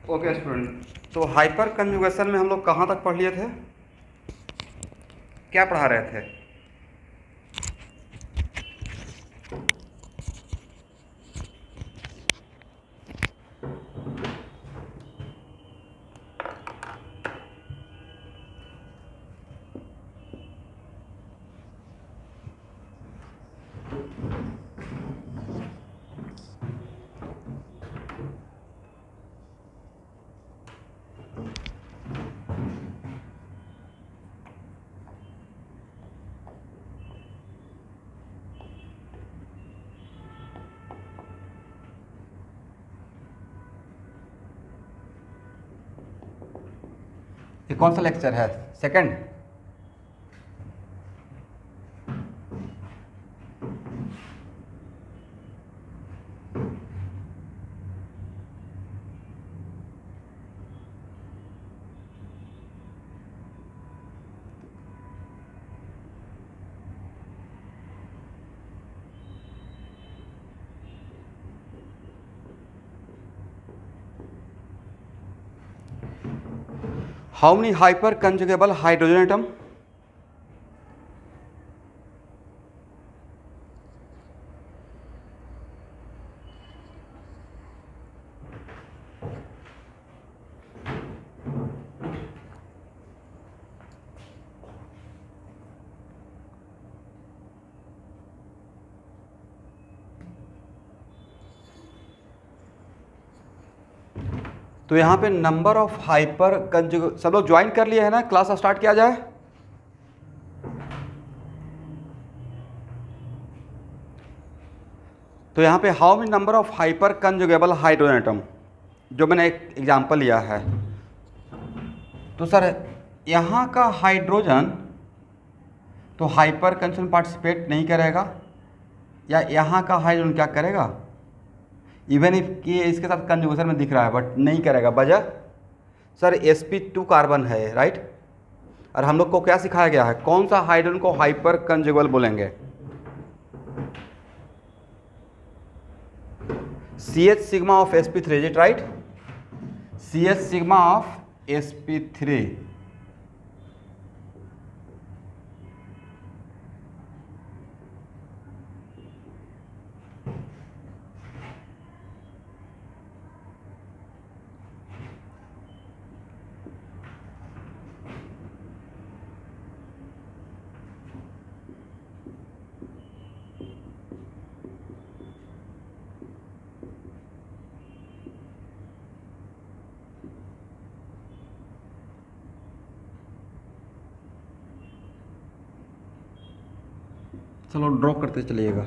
Okay student, तो hyper conjugation में हम लोग कहाँ तक पढ़ लिए थे, क्या पढ़ा रहे थे? ये कौन सा लेक्चर है? Second? How many hyper कंजुगेबल hydrogen atom? तो यहाँ पे नंबर ऑफ हाइपर कंजुग, सब लोग ज्वाइन कर लिए है ना? क्लास स्टार्ट किया जाए। तो यहाँ पे how many number of hyper कंजुगेबल hydrogen atom, जो मैंने एक एग्जांपल लिया है। तो सर यहाँ का हाइड्रोजन तो हाइपर कंजुगेशन पार्टिसिपेट नहीं करेगा, या यहाँ का हाइड्रोजन क्या करेगा? इवन इफ कि इसके साथ कंजुगेशन में दिख रहा है बट नहीं करेगा। वजह सर sp2 कार्बन है, राइट। और हम लोग को क्या सिखाया गया है, कौन सा हाइड्रोजन को हाइपर कंजुगेबल बोलेंगे? CH sigma of sp3, is it right? CH sigma of sp3। चलो ड्रॉ करते चलिएगा।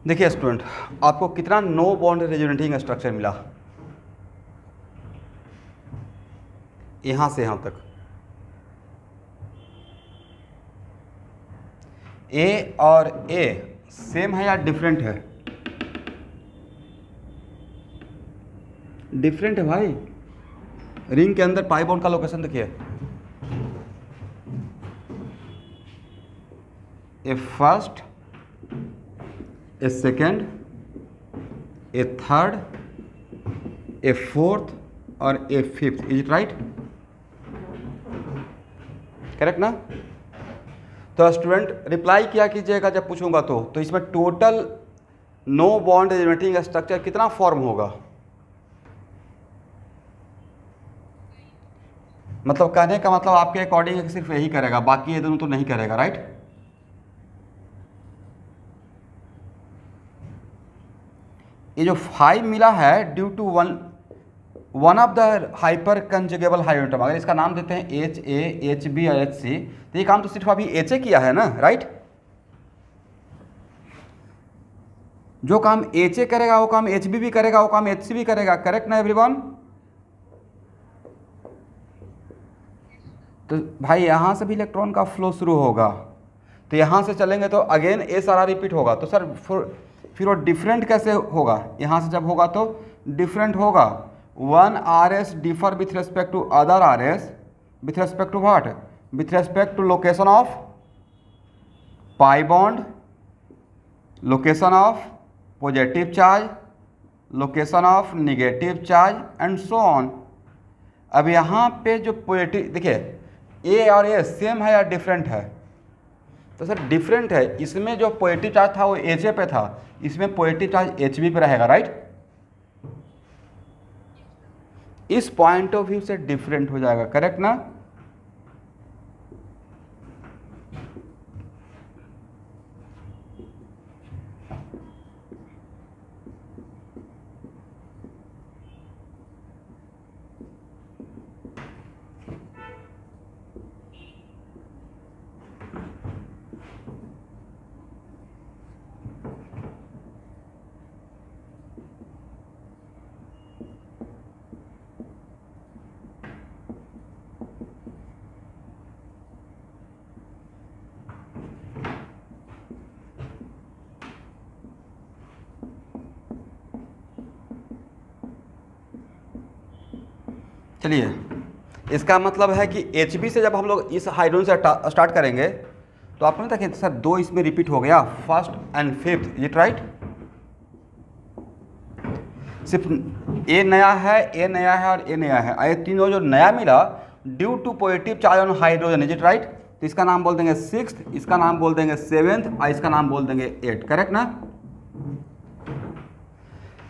देखिए स्टूडेंट, आपको कितना नो बॉन्ड रेजोनेटिंग स्ट्रक्चर मिला यहां से यहां तक? ए और ए सेम है या डिफरेंट है? डिफरेंट है भाई। रिंग के अंदर पाई बॉन्ड का लोकेशन देखिए, a first, a second, a third, a fourth और a fifth, is it right? Correct ना? तो स्टूडेंट रिप्लाई किया कीजिएगा जब पूछूंगा तो इसमें total no bond resonating structure कितना फॉर्म होगा? मतलब कहने का मतलब आपके अकॉर्डिंग सिर्फ यही करेगा, बाकी ये दोनों तो नहीं करेगा, राइट? ये जो 5 मिला है due to one of the hyper कंजुगेबल hydrogen atom. अगर इसका नाम देते हैं HA, HB और HC, तो ये काम तो सिर्फ अभी HA किया है ना, राइट। जो काम HA करेगा वो काम HB भी करेगा, वो काम HC भी करेगा, करेक्ट ना एवरीवन। तो भाई यहाँ से भी इलेक्ट्रॉन का फ्लो शुरू होगा, तो यहाँ से चलेंगे तो अगेन ये सारा रिपीट होगा। तो सर फिर वो डिफरेंट कैसे होगा? यहाँ से जब होगा तो डिफरेंट होगा। One RS differ with respect to other RS with respect to what? With respect to location of pi bond, location of positive charge, location of negative charge and so on. अब यहाँ पे जो positive, देखिए ए और ए same है या different है? तो सर डिफरेंट है। इसमें जो पॉजिटिव चार्ज था वो HA पे था, इसमें पॉजिटिव चार्ज HB पे रहेगा, राइट। इस पॉइंट ऑफ व्यू से डिफरेंट हो जाएगा, करेक्ट ना। चलिए, इसका मतलब है कि HB से जब हम लोग इस हाइड्रोजन से स्टार्ट करेंगे तो आपने देखिए सर 2 इसमें रिपीट हो गया, first and fifth, is it right. सिर्फ A नया है, A नया है और A नया है। ये तीनों जो नया मिला due to positive charge on hydrogen, is it right. तो इसका नाम बोल देंगे 6th, इसका नाम बोल देंगे 7th और इसका नाम बोल देंगे 8th, करेक्ट ना।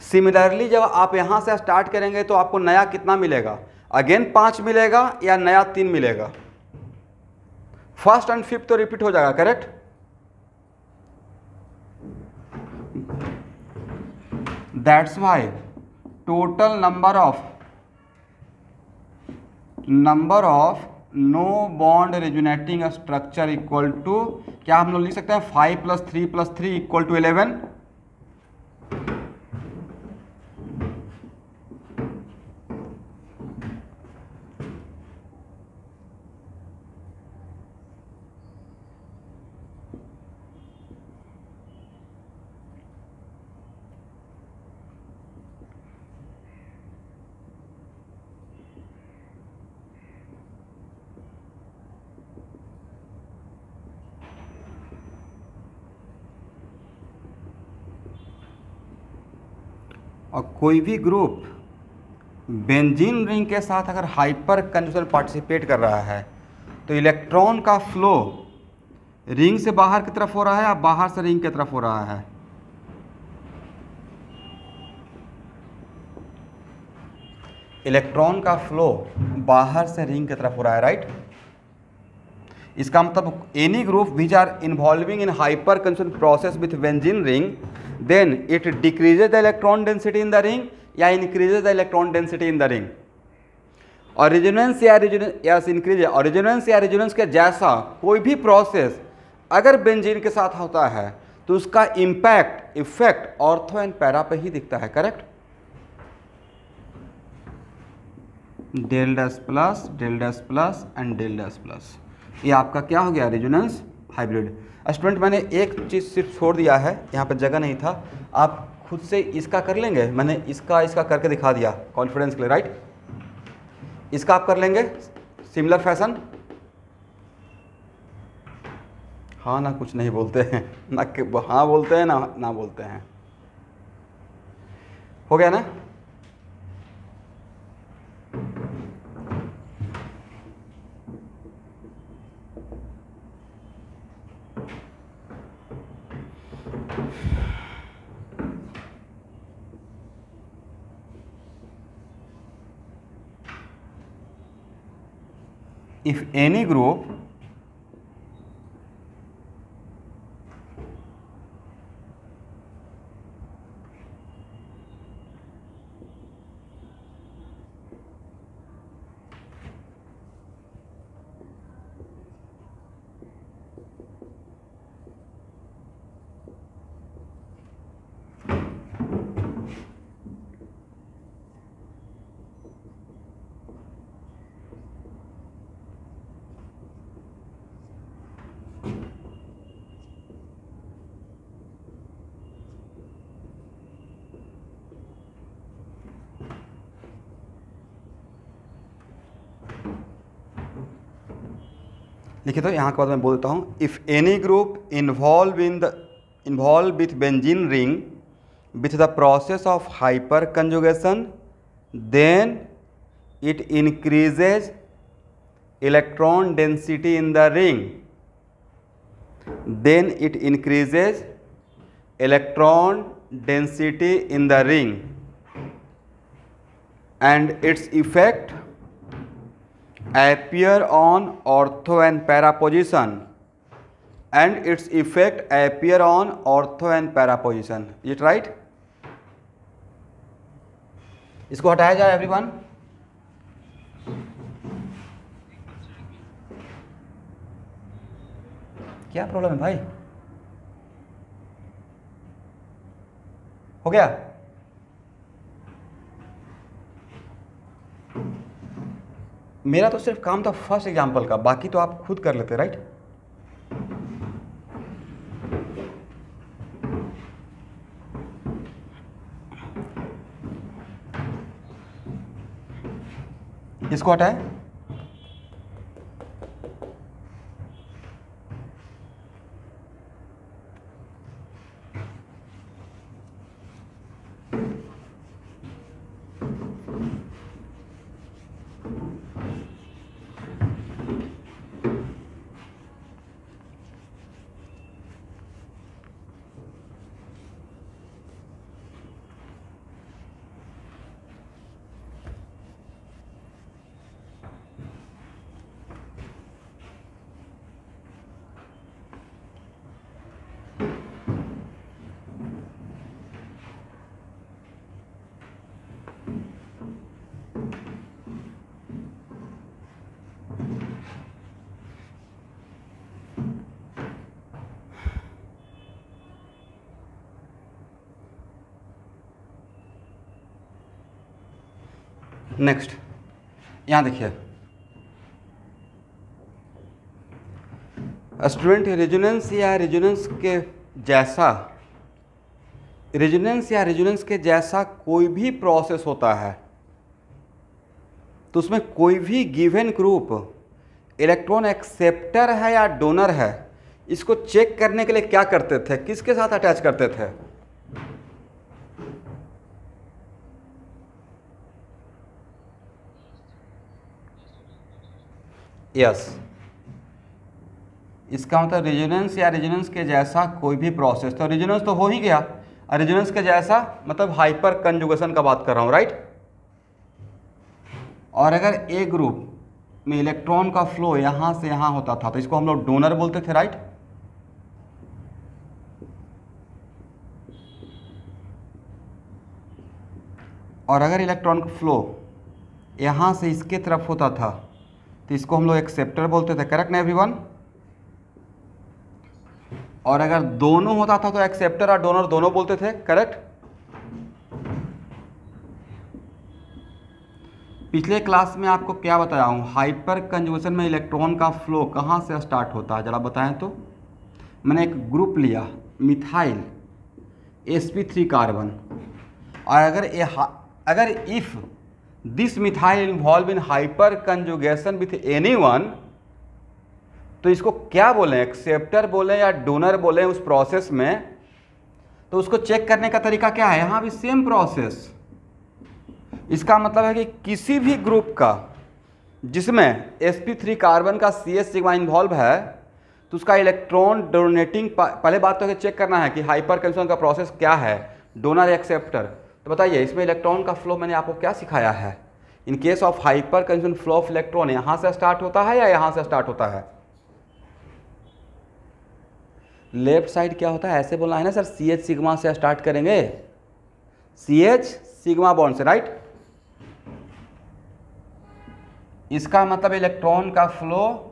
सिमिलरली जब आप यहाँ से स्टार्ट करेंगे तो आपको नया कितना मिलेगा? अगेन 5 मिलेगा या नया 3 मिलेगा? फर्स्ट एंड फिफ्थ तो रिपीट हो जाएगा, correct. That's why total number of no bond resonating structure equal to, क्या हम लोग लिख सकते हैं 5 + 3 + 3 इक्वल टू 11। और कोई भी ग्रुप बेंजीन रिंग के साथ अगर हाइपर कंजूगेशन पार्टिसिपेट कर रहा है तो इलेक्ट्रॉन का फ्लो रिंग से बाहर की तरफ हो रहा है या बाहर से रिंग की तरफ हो रहा है? इलेक्ट्रॉन का फ्लो बाहर से रिंग की तरफ हो रहा है, राइट। इसका मतलब any group which are involving in hyper कंजूगेशन process with benzene ring, then it decreases the electron density in the ring या increases the electron density in the ring। और रेजोनेंस या इंक्रीज और रेजोनेंस या resonance के जैसा कोई भी process अगर बेंजीन के साथ होता है तो उसका impact effect ortho and para पे ही दिखता है, correct. Del dash plus and del dash plus, ये आपका क्या हो गया? Resonance hybrid. स्टूडेंट मैंने एक चीज़ सिर्फ छोड़ दिया है, यहाँ पर जगह नहीं था, आप खुद से इसका कर लेंगे। मैंने इसका करके दिखा दिया कॉन्फिडेंस के लिए, राइट। इसका आप कर लेंगे सिमिलर फैशन। हाँ ना, कुछ नहीं बोलते हैं ना, हाँ बोलते हैं ना बोलते हैं। हो गया ना। If any group लिखे तो यहाँ के बाद मैं बोलता हूँ, if any group involve with benzene ring with the process of hyperconjugation, then it increases electron density in the ring. Then it increases electron density in the ring, and its effect appear on ortho and para position. And its effect appear on ortho and para position. Is it right? इसको हटाया जाए everyone. क्या problem है भाई? हो गया? मेरा तो सिर्फ काम था फर्स्ट एग्जांपल का, बाकी तो आप खुद कर लेते, राइट? इसको हटाए। नेक्स्ट यहाँ देखिए स्टूडेंट, रेजोनेंस या रेजोनेंस के जैसा, रेजोनेंस या रेजोनेंस के जैसा कोई भी प्रोसेस होता है तो उसमें कोई भी गिवन ग्रुप इलेक्ट्रॉन एक्सेप्टर है या डोनर है, इसको चेक करने के लिए क्या करते थे, किसके साथ अटैच करते थे? यस, इसका मतलब रेजोनेंस या रेजोनेंस के जैसा कोई भी प्रोसेस, तो रेजोनेंस तो हो ही गया, और रेजोनेंस के जैसा मतलब हाइपर कंजुगेशन का बात कर रहा हूँ, राइट? और अगर ए ग्रुप में इलेक्ट्रॉन का फ्लो यहाँ से यहाँ होता था तो इसको हम लोग डोनर बोलते थे, राइट? और अगर इलेक्ट्रॉन का फ्लो यहाँ से इसके तरफ होता था तो इसको हम लोग एक्सेप्टर बोलते थे, करेक्ट ना एवरीवन? और अगर दोनों होता था तो एक्सेप्टर और डोनर दोनों बोलते थे, करेक्ट? पिछले क्लास में आपको क्या बताया हूँ, हाइपर कंजुगेशन में इलेक्ट्रॉन का फ्लो कहाँ से स्टार्ट होता है, जरा बताएं तो। मैंने एक ग्रुप लिया मिथाइल sp3 कार्बन, और अगर if this methyl involve in hyper conjugation with anyone, तो इसको क्या बोलें, एक्सेप्टर बोलें या डोनर बोलें उस प्रोसेस में? तो उसको चेक करने का तरीका क्या है, यहाँ भी सेम प्रोसेस। इसका मतलब है कि किसी भी ग्रुप का जिसमें sp3 कार्बन का CS सिग्मा इन्वॉल्व है तो उसका इलेक्ट्रॉन डोनेटिंग, पहले बात तो चेक करना है कि हाइपर कंजुगेशन का प्रोसेस क्या है, डोनर एक्सेप्टर। तो बताइए इसमें इलेक्ट्रॉन का फ्लो मैंने आपको क्या सिखाया है? In case of hyper conjugation flow of electron यहाँ से स्टार्ट होता है या यहाँ से स्टार्ट होता है? लेफ्ट साइड क्या होता है, ऐसे बोलना है ना सर, CH सिग्मा से स्टार्ट करेंगे, CH सिग्मा बॉन्ड से, राइट? इसका मतलब इलेक्ट्रॉन का फ्लो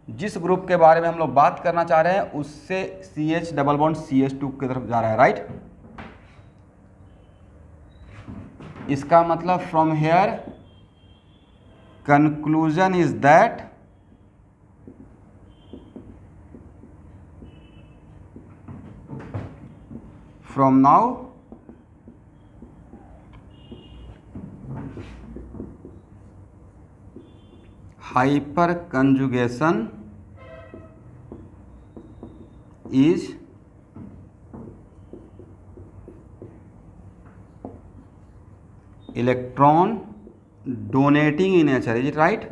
जिस ग्रुप के बारे में हम लोग बात करना चाह रहे हैं उससे CH डबल बॉन्ड CH2 की तरफ जा रहा है, राइट? इसका मतलब from here conclusion is that from now hyper conjugation is electron donating in nature, is it right?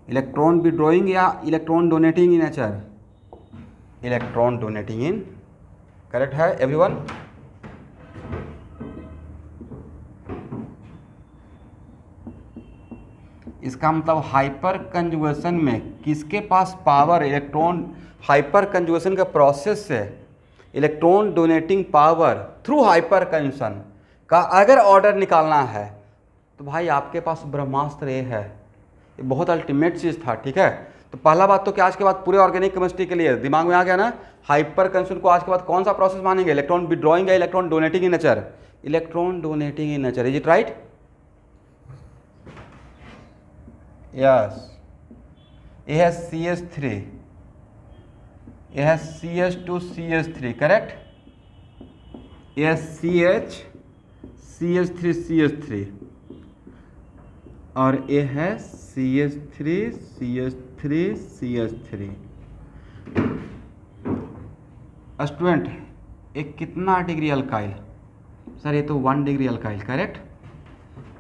Electron withdrawing या electron donating in nature? Electron donating in, correct है everyone? इसका मतलब हाइपर कंजुगेशन में किसके पास power, electron hyper conjugation के process से electron donating power through hyper conjugation का अगर ऑर्डर निकालना है तो भाई आपके पास ब्रह्मास्त्र ये है, ये बहुत अल्टीमेट चीज़ था, ठीक है? तो पहला बात तो क्या आज के बाद पूरे ऑर्गेनिक केमिस्ट्री के लिए दिमाग में आ गया ना, हाइपर कंजुगेशन को आज के बाद कौन सा प्रोसेस मानेंगे? इलेक्ट्रॉन विड्रॉइंग या electron donating in nature? Electron donating in nature, is it right? Yes, ये है CH3, ये है CH2CH3, करेक्ट? ये है CH3CH3 और ये है CH3CH3CH3। स्टूडेंट, एक कितना डिग्री अल्काइल? सर ये तो 1 डिग्री अल्काइल, करेक्ट?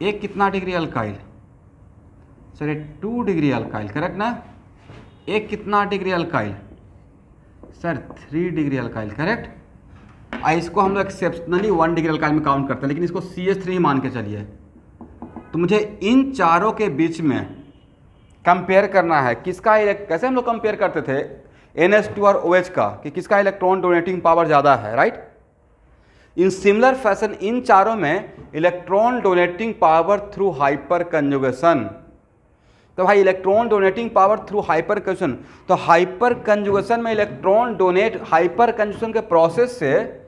एक कितना डिग्री अल्काइल? सर ये 2 डिग्री अल्काइल, करेक्ट ना? एक कितना degree alkyl? Sir 3 degree alkyl, correct? इसको हम लोग एक्सेप्शनली 1 डिग्री अल्काइल में काउंट करते हैं, लेकिन इसको CH3 ही मान के चलिए। तो मुझे इन चारों के बीच में कंपेयर करना है किसका, कैसे हम लोग कंपेयर करते थे NH2 और OH का, कि किसका इलेक्ट्रॉन डोनेटिंग पावर ज़्यादा है, राइट? इन सिमिलर फैशन इन चारों में electron donating power through hyper conjugation, तो भाई electron donating power through hyper conjugation, तो हाइपर कंजुगेशन में इलेक्ट्रॉन डोनेट, हाइपर कंजुगेशन के प्रोसेस से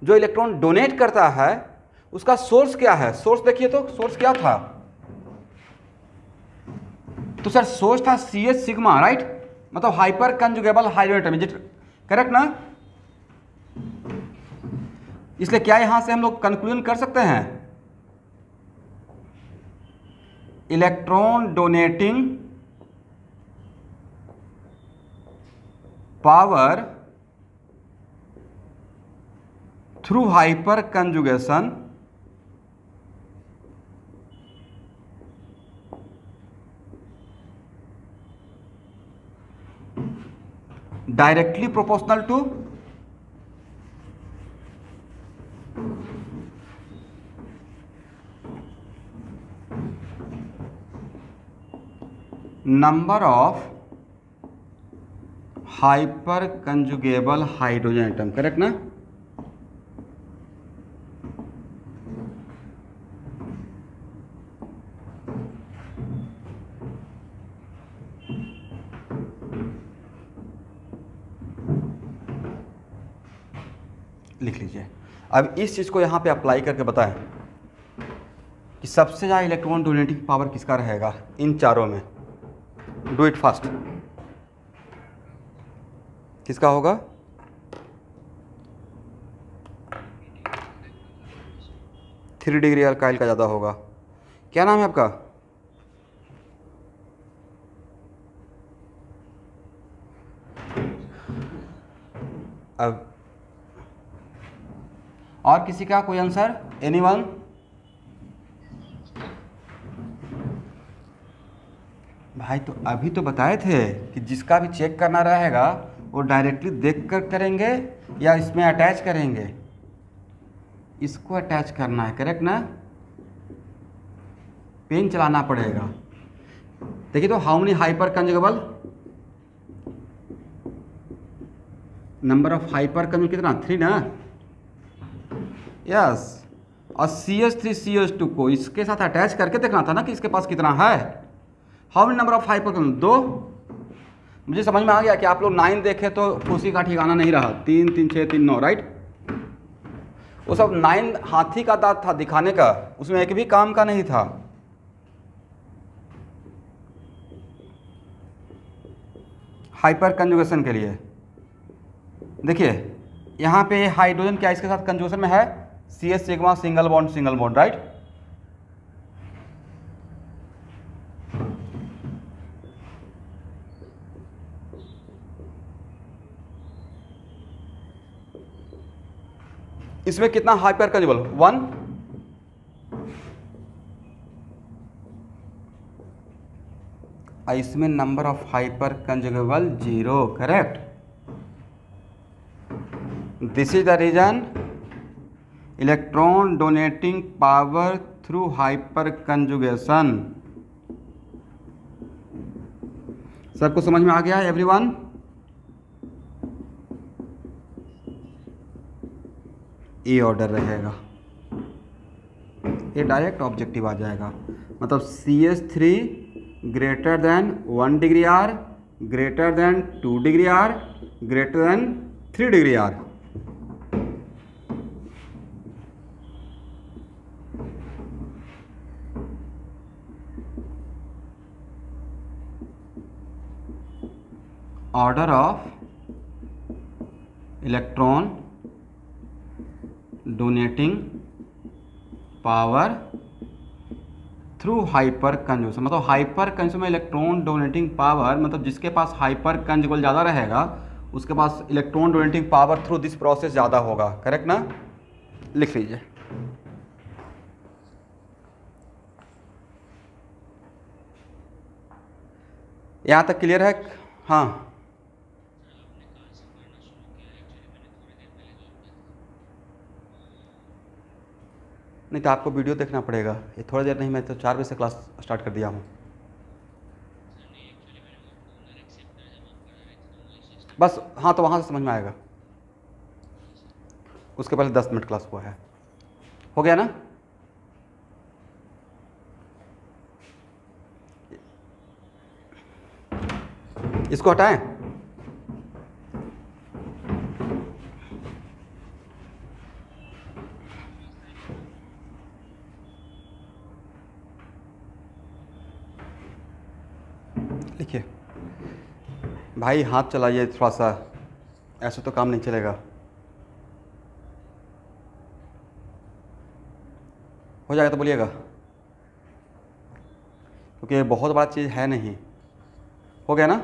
जो इलेक्ट्रॉन डोनेट करता है उसका सोर्स क्या है? सोर्स देखिए तो सोर्स क्या था? तो सर सोर्स था CH सिग्मा, राइट? मतलब हाइपर कंजुगेबल हाइड्रोजन एटम, करेक्ट ना? इसलिए क्या यहां से हम लोग कंक्लूजन कर सकते हैं electron donating power through hyperconjugation directly proportional to number of hyper कंजुगेबल hydrogen atom, correct ना? लिख लीजिए। अब इस चीज़ को यहाँ पे अप्लाई करके बताएं कि सबसे ज़्यादा इलेक्ट्रॉन डोनेटिंग पावर किसका रहेगा इन चारों में। Do it fast. किसका होगा? थ्री डिग्री अल्काइल का ज़्यादा होगा। क्या नाम है आपका? अब और किसी का कोई आंसर? एनीवन? भाई तो अभी तो बताए थे कि जिसका भी चेक करना रहेगा वो डायरेक्टली देख कर करेंगे या इसमें अटैच करेंगे। इसको अटैच करना है, करेक्ट ना? पेन चलाना पड़ेगा। देखिए तो how many hyper कंजुगेबल, number of hyper कंजुगेबल कितना? 3 ना? यस। और CH3CH2 को इसके साथ अटैच करके देखना था ना कि इसके पास कितना है। How many number of hyper कंजुगेबल? 2। मुझे समझ में आ गया कि आप लोग 9 देखे तो खुशी का ठिकाना नहीं रहा। 3 3 6 3 9, राइट? वो सब 9 हाथी का दांत था दिखाने का, उसमें एक भी काम का नहीं था। हाइपर कंजुगेशन के लिए देखिए यहाँ पे हाइड्रोजन क्या इसके साथ कंजुगेशन में है? CH sigma single bond, right? इसमें कितना हाइपर कंजुगेबल 1, इसमें number of hyper कंजुगेबल 0, correct. This is the reason electron donating power through hyperconjugation. सबको समझ में आ गया एवरीवन? ए ऑर्डर रहेगा, ये डायरेक्ट ऑब्जेक्टिव आ जाएगा। मतलब CH3 greater than 1 degree R, greater than 2 degree R, greater than 3 degree R. Order of electron donating power through hyperconjugation. मतलब हाइपर कंजुगेशन में इलेक्ट्रॉन डोनेटिंग पावर, मतलब जिसके पास हाइपर कंजुगेबल ज़्यादा रहेगा उसके पास electron donating power through this process ज़्यादा होगा, करेक्ट ना? लिख लीजिए। यहाँ तक क्लियर है? हाँ, नहीं तो आपको वीडियो देखना पड़ेगा। ये थोड़ी देर नहीं, मैं तो 4 बजे से क्लास स्टार्ट कर दिया हूँ। बस हाँ, तो वहाँ से समझ में आएगा। उसके पहले 10 मिनट क्लास हुआ है, हो गया ना? इसको हटाएं। लिखिए भाई, हाथ चलाइए थोड़ा सा, ऐसे तो काम नहीं चलेगा। हो जाएगा तो बोलिएगा, क्योंकि ये बहुत बड़ा चीज़ है नहीं। हो गया ना?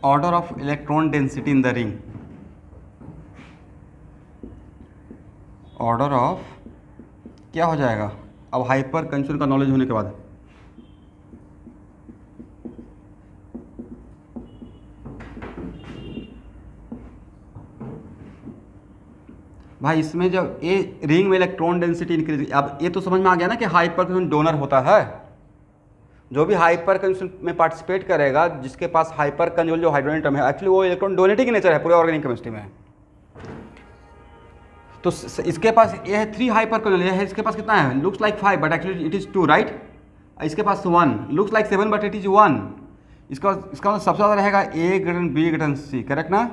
Order of electron density in the ring. Order of क्या हो जाएगा अब हाइपर कंजुगेशन का नॉलेज होने के बाद? भाई इसमें जब ये रिंग में इलेक्ट्रॉन डेंसिटी इंक्रीज, अब ये तो समझ में आ गया ना कि हाइपर कंजुगेशन डोनर होता है। जो भी हाइपर कंजुगेशन में पार्टिसिपेट करेगा, जिसके पास हाइपर कंजुगेबल जो हाइड्रोजन एटम है, एक्चुअली वो इलेक्ट्रॉन डोनेटिंग नेचर है पूरे ऑर्गेनिक केमिस्ट्री में। तो इसके पास ये है 3 हाइपर कंजुगेबल, है इसके पास कितना है? Looks like 5 but actually it is 2, right? इसके पास 1, looks like 7 but it is 1। इसका मतलब सबसे ज़्यादा रहेगा A greater than B greater than C, correct ना?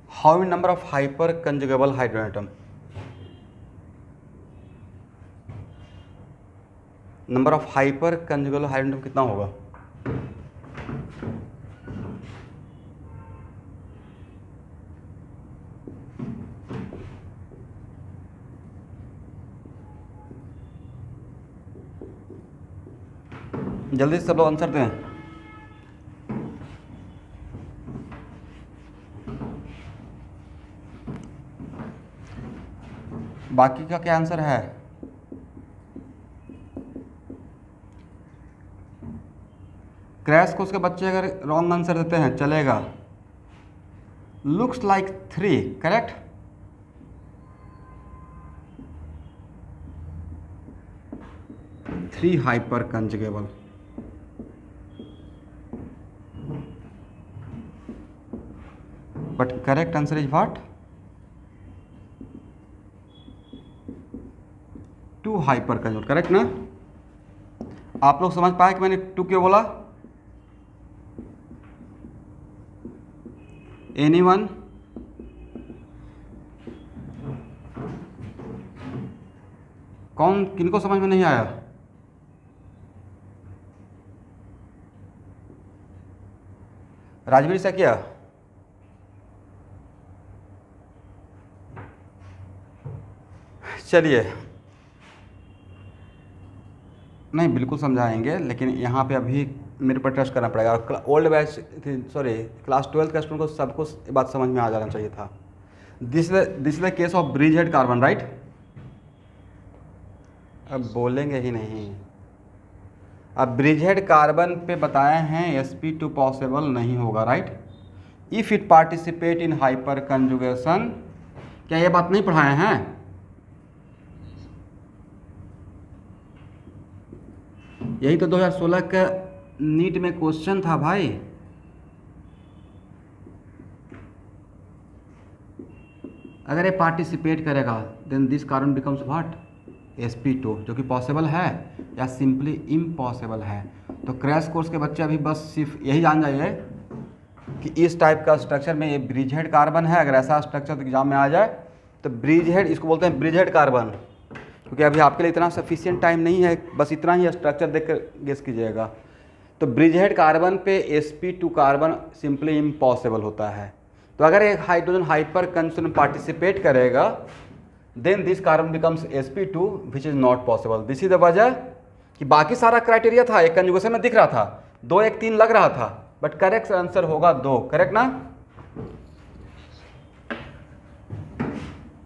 How many number of hyper conjugable hydrogen atom? Number of hyper कंजुगेबल hydrogen atom कितना होगा? जल्दी से सब लोग आंसर दें। बाकी का क्या आंसर है? क्रैश कोर्स के बच्चे अगर रॉन्ग आंसर देते हैं चलेगा। Looks like 3, correct. Three hyper conjugable. But correct answer is what? 2 hyper conjugable, correct ना? आप लोग समझ पाए कि मैंने 2 क्यों बोला? एनीवन? कौन, किनको समझ में नहीं आया? राजवीर से क्या? चलिए, नहीं बिल्कुल समझाएंगे, लेकिन यहाँ पे अभी मेरे पर ट्रस्ट करना पड़ेगा। ओल्ड बैच, सॉरी क्लास 12 के स्टूडेंट को सबको ये बात समझ में आ जाना चाहिए था। This is the case of bridge head carbon, right? अब बोलेंगे ही नहीं। अब ब्रिज हेड कार्बन पे बताए हैं sp2 पॉसिबल नहीं होगा, right? If it participate in hyper conjugation, क्या ये बात नहीं पढ़ाए हैं? यही तो 2016 का नीट में क्वेश्चन था भाई। अगर ये पार्टिसिपेट करेगा then this carbon becomes what? sp2, जो कि पॉसिबल है या सिंपली इम्पॉसिबल है। तो क्रैश कोर्स के बच्चे अभी बस सिर्फ यही जान जाइए कि इस टाइप का स्ट्रक्चर में ये ब्रिज हेड कार्बन है। अगर ऐसा स्ट्रक्चर एग्जाम में आ जाए तो ब्रिज हेड, इसको बोलते हैं ब्रिज हेड कार्बन। क्योंकि अभी आपके लिए इतना सफिशिएंट टाइम नहीं है, बस इतना ही स्ट्रक्चर देख कर गेस कीजिएगा। तो ब्रिज हेड कार्बन पे sp2 कार्बन सिंपली इम्पॉसिबल होता है। तो अगर एक हाइड्रोजन हाइपर कंजुगेशन पार्टिसिपेट करेगा then this carbon becomes sp2 which is not possible. This is the वजह कि बाकी सारा क्राइटेरिया था, एक कंजुगेशन में दिख रहा था, 2 1 3 लग रहा था, बट करेक्ट आंसर होगा 2, करेक्ट ना?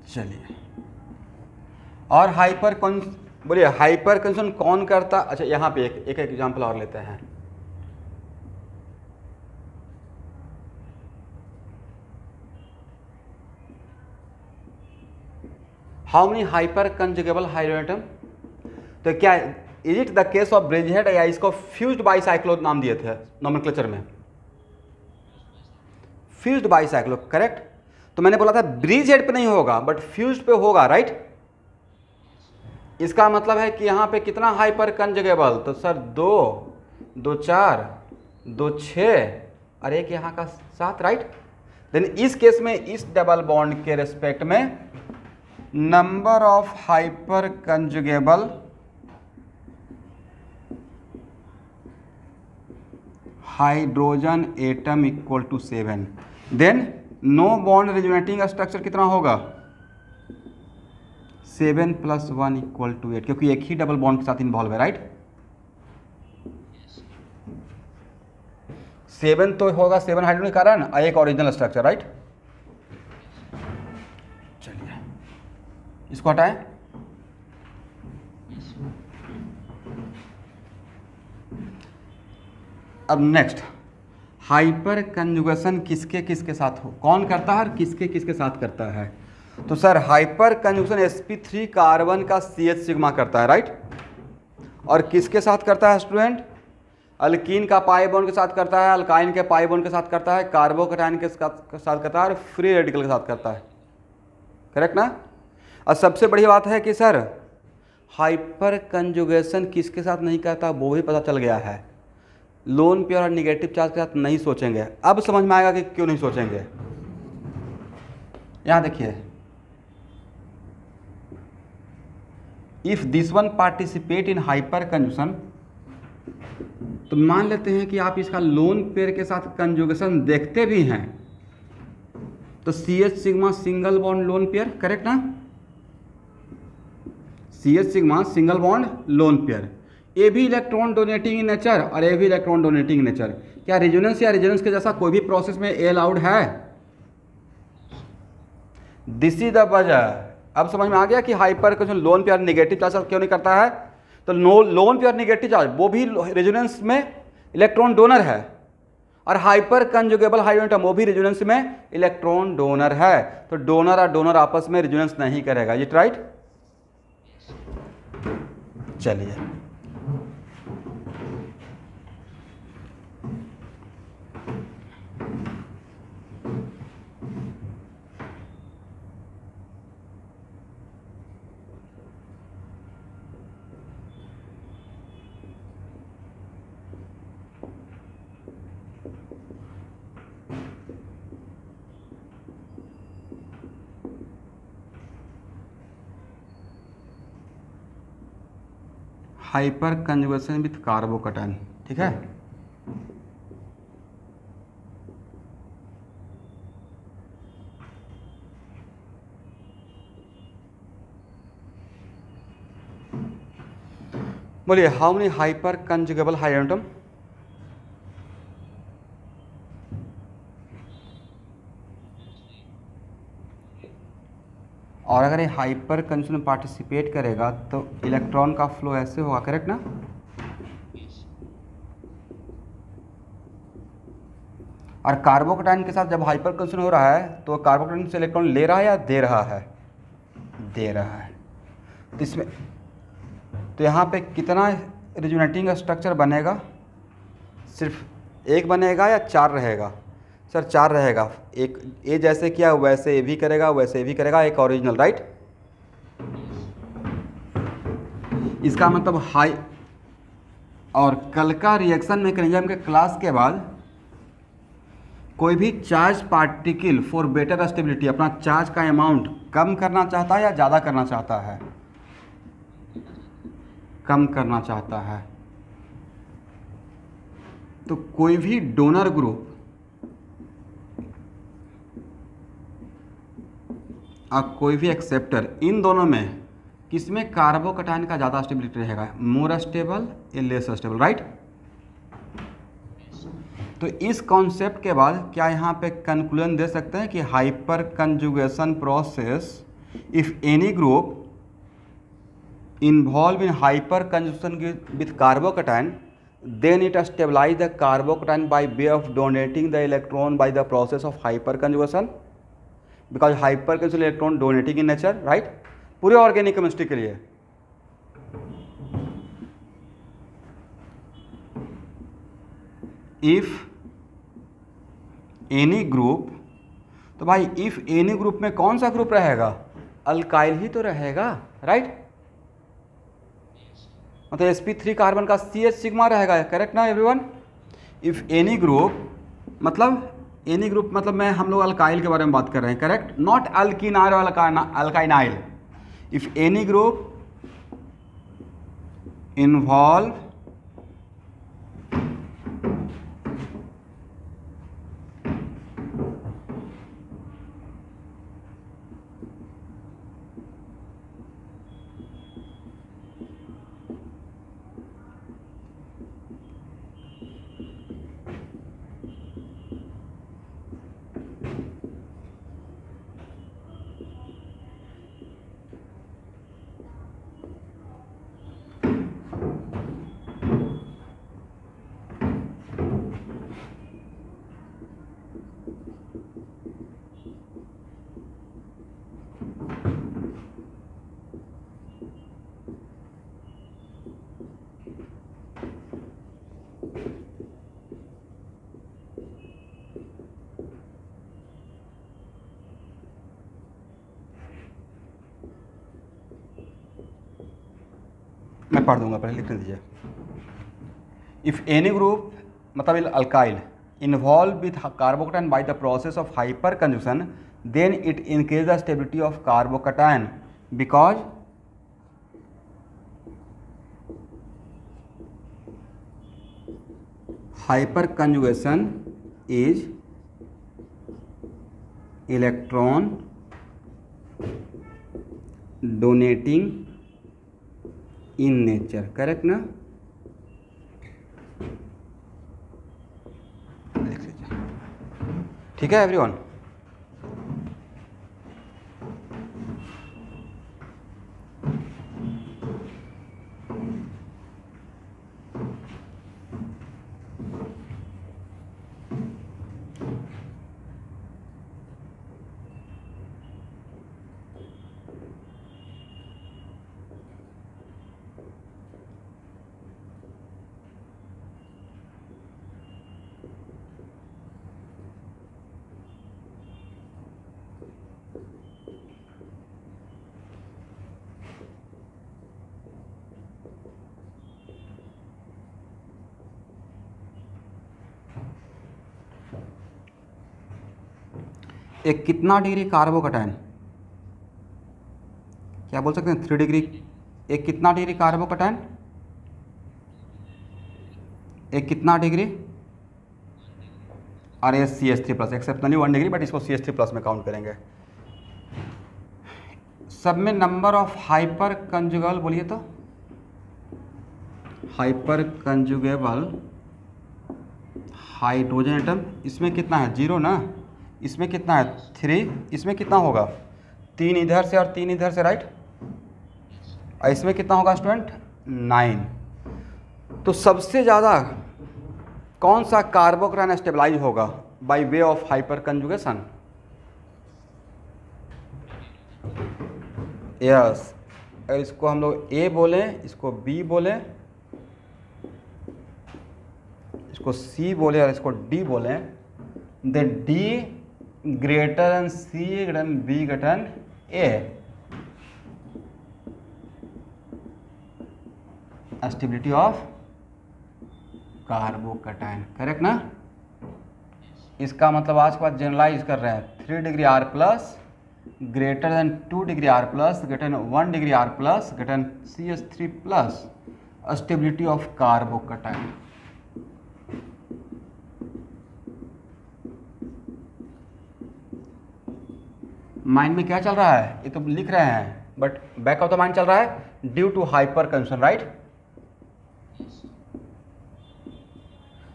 चलिए, और हाइपर बोलिए हाइपर कंजुगेशन कौन करता? अच्छा, यहाँ पे एक एग्जाम्पल और लेते हैं। How many hyper कंजुगेबल hydrogen atom? तो क्या is it the case of bridge head, या इसको फ्यूज्ड बाईसाइक्लो नाम दिए थे नोमेनक्लेचर में? Fused bicyclo, correct. तो मैंने बोला था ब्रिज हेड पे नहीं होगा बट फ्यूज्ड पे होगा, राइट? इसका मतलब है कि यहाँ पे कितना हाइपर कंजुगेबल? तो सर 2 2 4 2 6 और एक यहाँ का 7, राइट? देन इस केस में इस डबल बॉन्ड के रेस्पेक्ट में number of hyper कंजुगेबल hydrogen atom equal to 7। Then no bond resonating structure कितना होगा? 7 + 1 = 8, क्योंकि एक ही डबल बॉन्ड के साथ इन्वॉल्व है, राइट? 7 तो होगा 7 हाइड्रोजन का कारण और एक ओरिजिनल स्ट्रक्चर, राइट? चलिए इसको हटाएं। अब नेक्स्ट, हाइपर कंजुगेशन किसके किसके साथ हो, कौन करता है और किसके किसके साथ करता है? तो sir hyper conjugation sp3 carbon का CH सिग्मा करता है, राइट? और किसके साथ करता है स्टूडेंट? अल्कीन का पाई बॉन्ड के साथ करता है, अल्काइन के पाई बॉन्ड के साथ करता है, कार्बोकैटायन के साथ करता है और फ्री रेडिकल के साथ करता है, करेक्ट ना? और सबसे बड़ी बात है कि सर हाइपर कंजुगेशन किसके साथ नहीं करता वो भी पता चल गया है। लोन पेयर और निगेटिव चार्ज के साथ नहीं सोचेंगे। अब समझ में आएगा कि क्यों नहीं सोचेंगे। यहाँ देखिए, if this one participate in hyper conjugation, तो मान लेते हैं कि आप इसका लोन पेयर के साथ कंजुगेशन देखते भी हैं, तो CH sigma single bond lone pair, correct ना? CH sigma single bond lone pair, ए भी इलेक्ट्रॉन डोनेटिंग इन नेचर और ए भी इलेक्ट्रॉन डोनेटिंग इन नेचर। क्या रेजोनेंस या रेजोनेंस के जैसा कोई भी प्रोसेस में ए अलाउड है? दिस इज द वजह। अब समझ में आ गया कि hyper conjugation lone pair negative charge क्यों नहीं करता है। तो लोन पेयर नेगेटिव चार्ज वो भी रेजोनेंस में इलेक्ट्रॉन डोनर है, और हाइपर कंजुगेबल हाइड्रोजन एटम वो भी रेजोनेंस में इलेक्ट्रॉन डोनर है। तो डोनर और डोनर आपस में रेजोनेंस नहीं करेगा। It right? चलिए, हाइपर कंजुगेशन विथ कार्बोकैटायन, ठीक है। बोलिए, how many hyper कंजुगेबल hydrogen atom? और अगर ये हाइपर कंजुगेशन में पार्टिसिपेट करेगा तो इलेक्ट्रॉन का फ्लो ऐसे होगा, करेक्ट ना? और कार्बोकैटायन के साथ जब हाइपर कंजुगेशन हो रहा है तो कार्बोकैटायन से इलेक्ट्रॉन ले रहा है या दे रहा है? दे रहा है। तो इसमें तो यहाँ पे कितना रेजोनेटिंग स्ट्रक्चर बनेगा? सिर्फ एक बनेगा या चार रहेगा? सर चार रहेगा। एक ए जैसे किया वैसे ए भी करेगा, वैसे ए भी करेगा, एक ओरिजिनल, राइट? इसका मतलब हाई। और कल का रिएक्शन मैकेनिज्म के क्लास के बाद कोई भी charge particle for better stability अपना चार्ज का अमाउंट कम करना चाहता है या ज़्यादा करना चाहता है? कम करना चाहता है। तो कोई भी डोनर ग्रुप और कोई भी एक्सेप्टर, इन दोनों में किसमें कार्बोकैटायन का ज़्यादा स्टेबिलिटी रहेगा? मोर स्टेबल या लेस स्टेबल, राइट? तो इस कॉन्सेप्ट के बाद क्या यहाँ पे कंक्लूजन दे सकते हैं कि hyper conjugation process if any group involved in hyper conjugation with carbocation, then it stabilize the carbocation by way of donating the electron by the process of hyper conjugation, because hyper conjugation electron donating in nature, right? पूरे organic chemistry के लिए if any group, तो भाई if any group में कौन सा group रहेगा? Alkyl ही तो रहेगा, राइट? मतलब sp3 कार्बन का CH सिग्मा रहेगा, करेक्ट ना एवरीवन? इफ एनी ग्रुप मतलब एनी ग्रुप मतलब मैं हम लोग अल्काइल के बारे में बात कर रहे हैं, करेक्ट? नॉट अल्किनाइल और alkynyl. If any group involve मैं पढ़ दूंगा, पहले लिख दीजिए। इफ एनी ग्रुप मतलब alkyl involve with carbocation by the process of hyper conjugation, then it increase the stability of carbocation because hyper conjugation is electron donating in nature, correct ना? लिख लीजिए। ठीक है एवरीवन। एक कितना डिग्री कार्बोकैटायन, क्या बोल सकते हैं 3 डिग्री। एक कितना डिग्री कार्बोकैटायन, एक कितना डिग्री, और ये CH3+, एक्सेप्शनली 1 डिग्री, बट इसको CH3+ में काउंट करेंगे। सब में नंबर ऑफ हाइपर कंजुगेबल, बोलिए तो हाइपर कंजुगेबल हाइड्रोजन एटम, इसमें कितना है 0 ना, इसमें कितना है 3, इसमें कितना होगा 3 इधर से और 3 इधर से, राइट। और इसमें कितना होगा स्टूडेंट 9। तो सबसे ज़्यादा कौन सा कार्बोकैटायन स्टेबलाइज होगा bye way of hyper conjugation? Yes, अगर इसको हम लोग A बोलें, इसको B बोलें, इसको C बोले और इसको D बोलें, then D greater than C greater than B greater than A, stability of carbocation, correct ना। इसका मतलब आज के बाद जनरलाइज कर रहे हैं 3 degree R+ greater than 2 degree R+, greater than 1 degree R+, greater than CH3+, stability of carbocation. Mind में क्या चल रहा है, ये तो लिख रहे हैं, but back of the mind चल रहा है due to hyper consumption, right.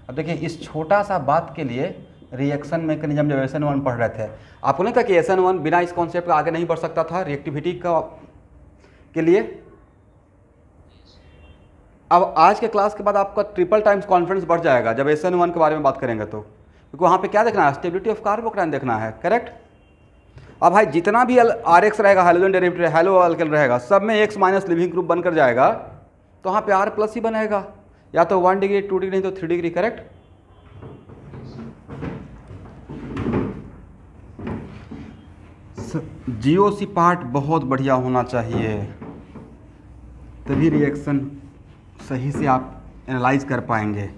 अब देखिए इस छोटा सा बात के लिए रिएक्शन मैकेनिज्म जब SN1 पढ़ रहे थे, आपको नहीं था कि SN1 बिना इस कॉन्सेप्ट का आगे नहीं बढ़ सकता था रिएक्टिविटी का के लिए। अब आज के क्लास के बाद आपका ट्रिपल टाइम्स कॉन्फिडेंस बढ़ जाएगा जब SN1 के बारे में बात करेंगे तो, क्योंकि वहाँ पे क्या देखना है, स्टेबिलिटी ऑफ कार्बोकैटायन देखना है, करेक्ट। अब भाई जितना भी RH रहेगा, हाइड्रोजन डेरिवेटिव हेलो अल्केन रहेगा, सब में X- लिविंग ग्रुप बनकर जाएगा, तो वहाँ पे R+ ही बनेगा, या तो 1 डिग्री 2 डिग्री नहीं तो 3 डिग्री, करेक्ट। GOC पार्ट बहुत बढ़िया होना चाहिए, तभी रिएक्शन सही से आप एनालाइज कर पाएंगे।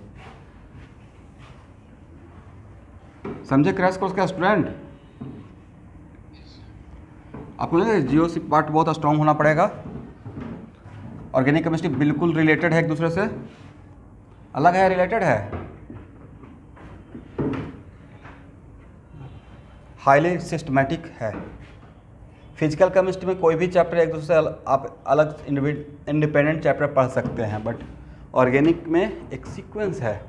समझे क्रैश कोर्स का स्टूडेंट? आपको लगे GOC पार्ट बहुत स्ट्रॉन्ग होना पड़ेगा। ऑर्गेनिक केमिस्ट्री बिल्कुल रिलेटेड है एक दूसरे से, अलग है, रिलेटेड है, हाईली सिस्टमैटिक है। फिजिकल केमिस्ट्री में कोई भी चैप्टर एक दूसरे से आप अलग इंडिपेंडेंट चैप्टर पढ़ सकते हैं, बट ऑर्गेनिक में एक सीक्वेंस है,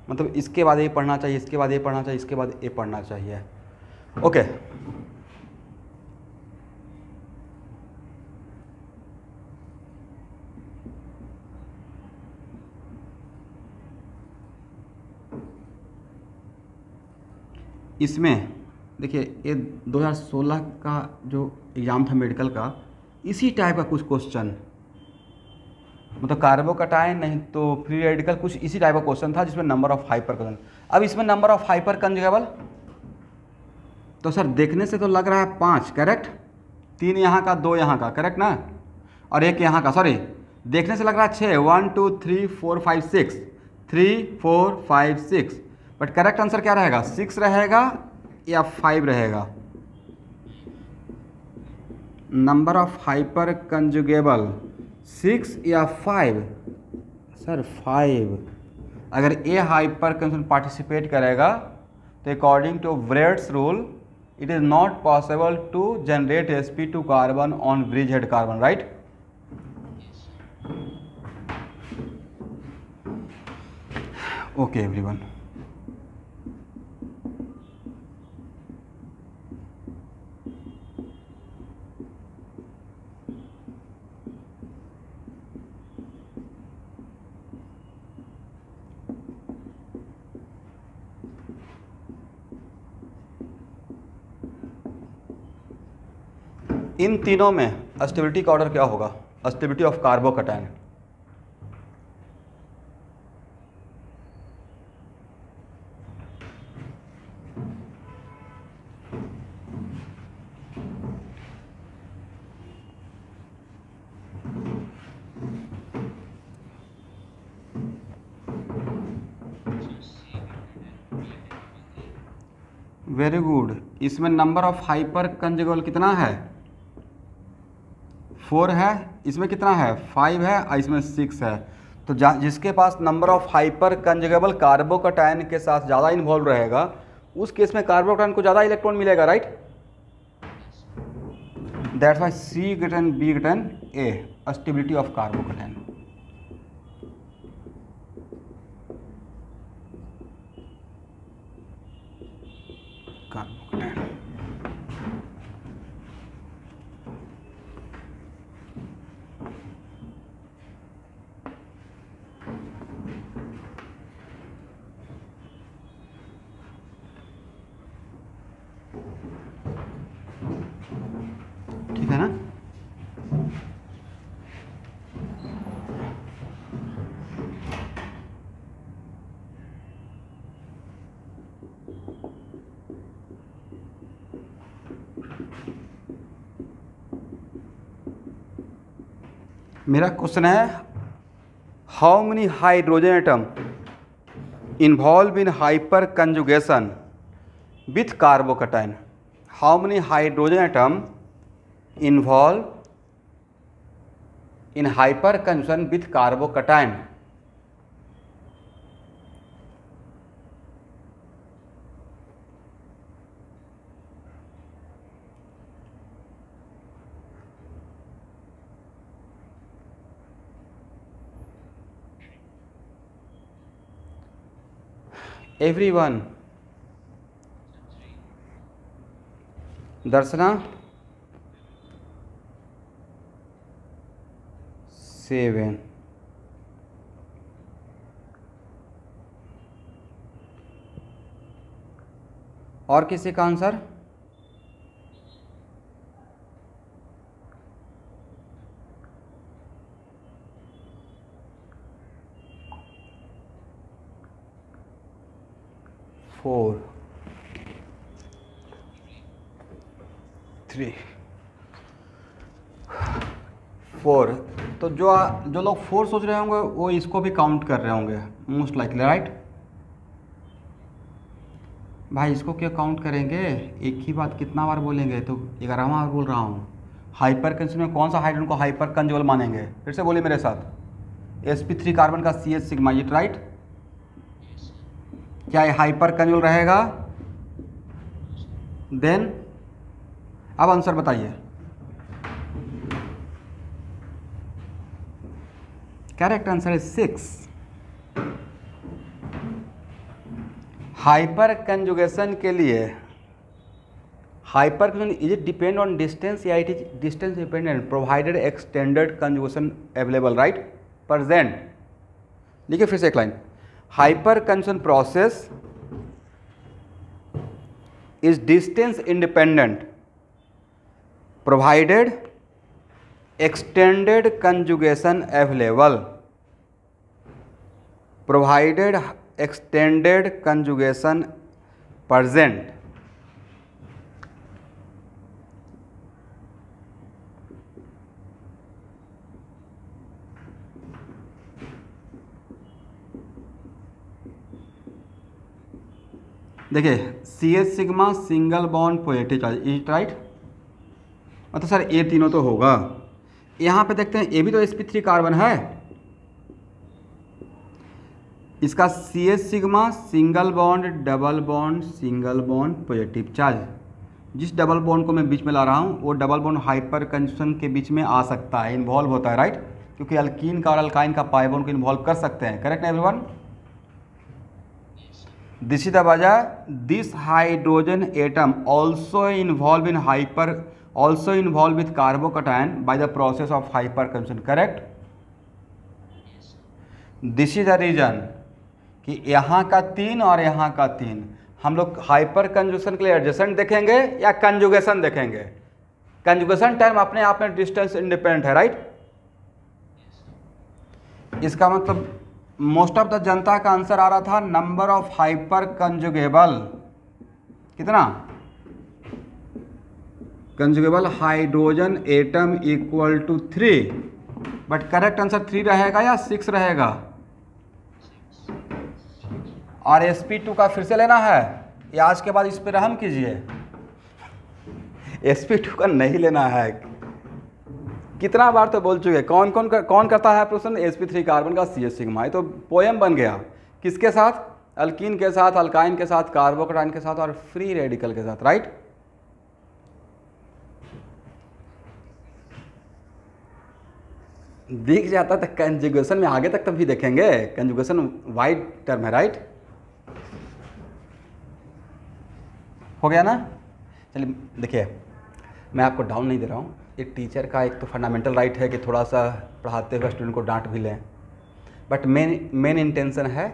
मतलब इसके बाद ये पढ़ना चाहिए, इसके बाद ये पढ़ना चाहिए, इसके बाद ये पढ़ना चाहिए। ओके, इसमें देखिए ये 2016 का जो एग्ज़ाम था मेडिकल का, इसी टाइप का कुछ क्वेश्चन, मतलब कार्बोकैटायन नहीं तो फ्री रेडिकल, कुछ इसी टाइप का क्वेश्चन था जिसमें नंबर ऑफ हाइपर कंजुगेबल। अब इसमें नंबर ऑफ हाइपर कंजुगेबल तो सर देखने से तो लग रहा है 5, करेक्ट। 3 यहाँ का, 2 यहाँ का, करेक्ट ना, और 1 यहाँ का, सॉरी देखने से लग रहा है 6, 1 2 3 4 5 6, 3 4 5 6, बट करेक्ट आंसर क्या रहेगा, 6 रहेगा या 5 रहेगा। नंबर ऑफ हाइपर कंजुगेबल 6 या 5, सर 5। अगर ए हाइपर कंजुगेशन पार्टिसिपेट करेगा तो according to Bredt's rule it is not possible to generate sp2 carbon on bridge head carbon, right. Okay everyone, इन तीनों में स्टेबिलिटी का ऑर्डर क्या होगा? Stability of carbocation. Very good. इसमें नंबर ऑफ हाइपर कंजुगेबल कितना है? 4 है। इसमें कितना है? 5 है और इसमें 6 है। तो जिसके पास नंबर ऑफ हाइपर कंजुगेबल कार्बोकैटायन के साथ ज़्यादा इन्वॉल्व रहेगा उस केस में कार्बोकैटायन को ज़्यादा इलेक्ट्रॉन मिलेगा, right? That's why C greater than B greater than A, stability of carbocation. ठीक है ना? मेरा क्वेश्चन है how many hydrogen atom involve in hyper conjugation with carbocation. How many hydrogen atom involve in hyper conjugation with carbocation. Everyone, Darshana 7, और किसी का answer? Four, 3, 4। तो जो लोग 4 सोच रहे होंगे वो इसको भी काउंट कर रहे होंगे मोस्ट लाइकली, राइट? भाई इसको क्यों काउंट करेंगे? एक ही बात कितना बार बोलेंगे? तो 11वां बार बोल रहा हूँ। हाइपर कंजुगेशन में कौन सा हाइड्रोजन को हाइपर कंजुगेबल मानेंगे? फिर से बोलिए मेरे साथ। sp3 कार्बन का CH सिग्मा, इट राइट? क्या ये हाइपर कंजुगेबल रहेगा? देन अब आंसर बताइए। Correct answer is 6। Hyper conjugation के लिए hyper conjugation is it depend on distance या it is distance dependent provided extended conjugation available, right? Present. लिखिए फिर से एक लाइन। Hyper conjugation process is distance independent provided extended conjugation available, provided extended conjugation present। देखिए CH sigma single bond positive charge, is right? मतलब sir ये तीनों तो होगा। यहाँ पे देखते हैं ये भी तो sp3 कार्बन है। इसका CH sigma single bond double bond single bond positive charge. जिस डबल बॉन्ड को मैं बीच में ला रहा हूँ वो डबल बॉन्ड हाइपर कंजुगेशन के बीच में आ सकता है, इन्वॉल्व होता है, राइट? क्योंकि अल्कीन का और अल्काइन का पाई बॉन्ड को इन्वॉल्व कर सकते हैं। करेक्ट ना एवरीवन? दिस इज द वजह this hydrogen atom also involve with carbocation by the process of hyper conjugation, correct. This is the reason कि यहाँ का 3 और यहाँ का 3 हम लोग हाइपर कंजुगेशन के लिए एडजेसेंट देखेंगे या कंजुगेशन देखेंगे। कंजुगेशन टर्म अपने आप में डिस्टेंस इंडिपेंडेंट है, राइट। इसका मतलब मोस्ट ऑफ द जनता का आंसर आ रहा था नंबर ऑफ हाइपर कंजुगेबल, कितना, conjugable hydrogen atom equal to 3, but correct answer 3 रहेगा या 6 रहेगा। और sp2 का फिर से लेना है या आज के बाद इस पर रहम कीजिए, sp2 का नहीं लेना है। कितना बार तो बोल चुके, कौन करता है प्रश्न, sp3 कार्बन का CH सिग्मा, ये तो पोएम बन गया। किसके साथ, अल्कीन के साथ, अल्काइन के साथ, कार्बोकैटायन के साथ और फ्री रेडिकल के साथ, राइट। दिख जाता था कंजुगेशन में, आगे तक भी देखेंगे, कंजुगेशन वाइड टर्म है, राइट। हो गया ना। चलिए देखिए, मैं आपको डाउन नहीं दे रहा हूँ, एक टीचर का एक तो फंडामेंटल राइट है कि थोड़ा सा पढ़ाते हुए स्टूडेंट को डांट भी लें, बट मेन इंटेंशन है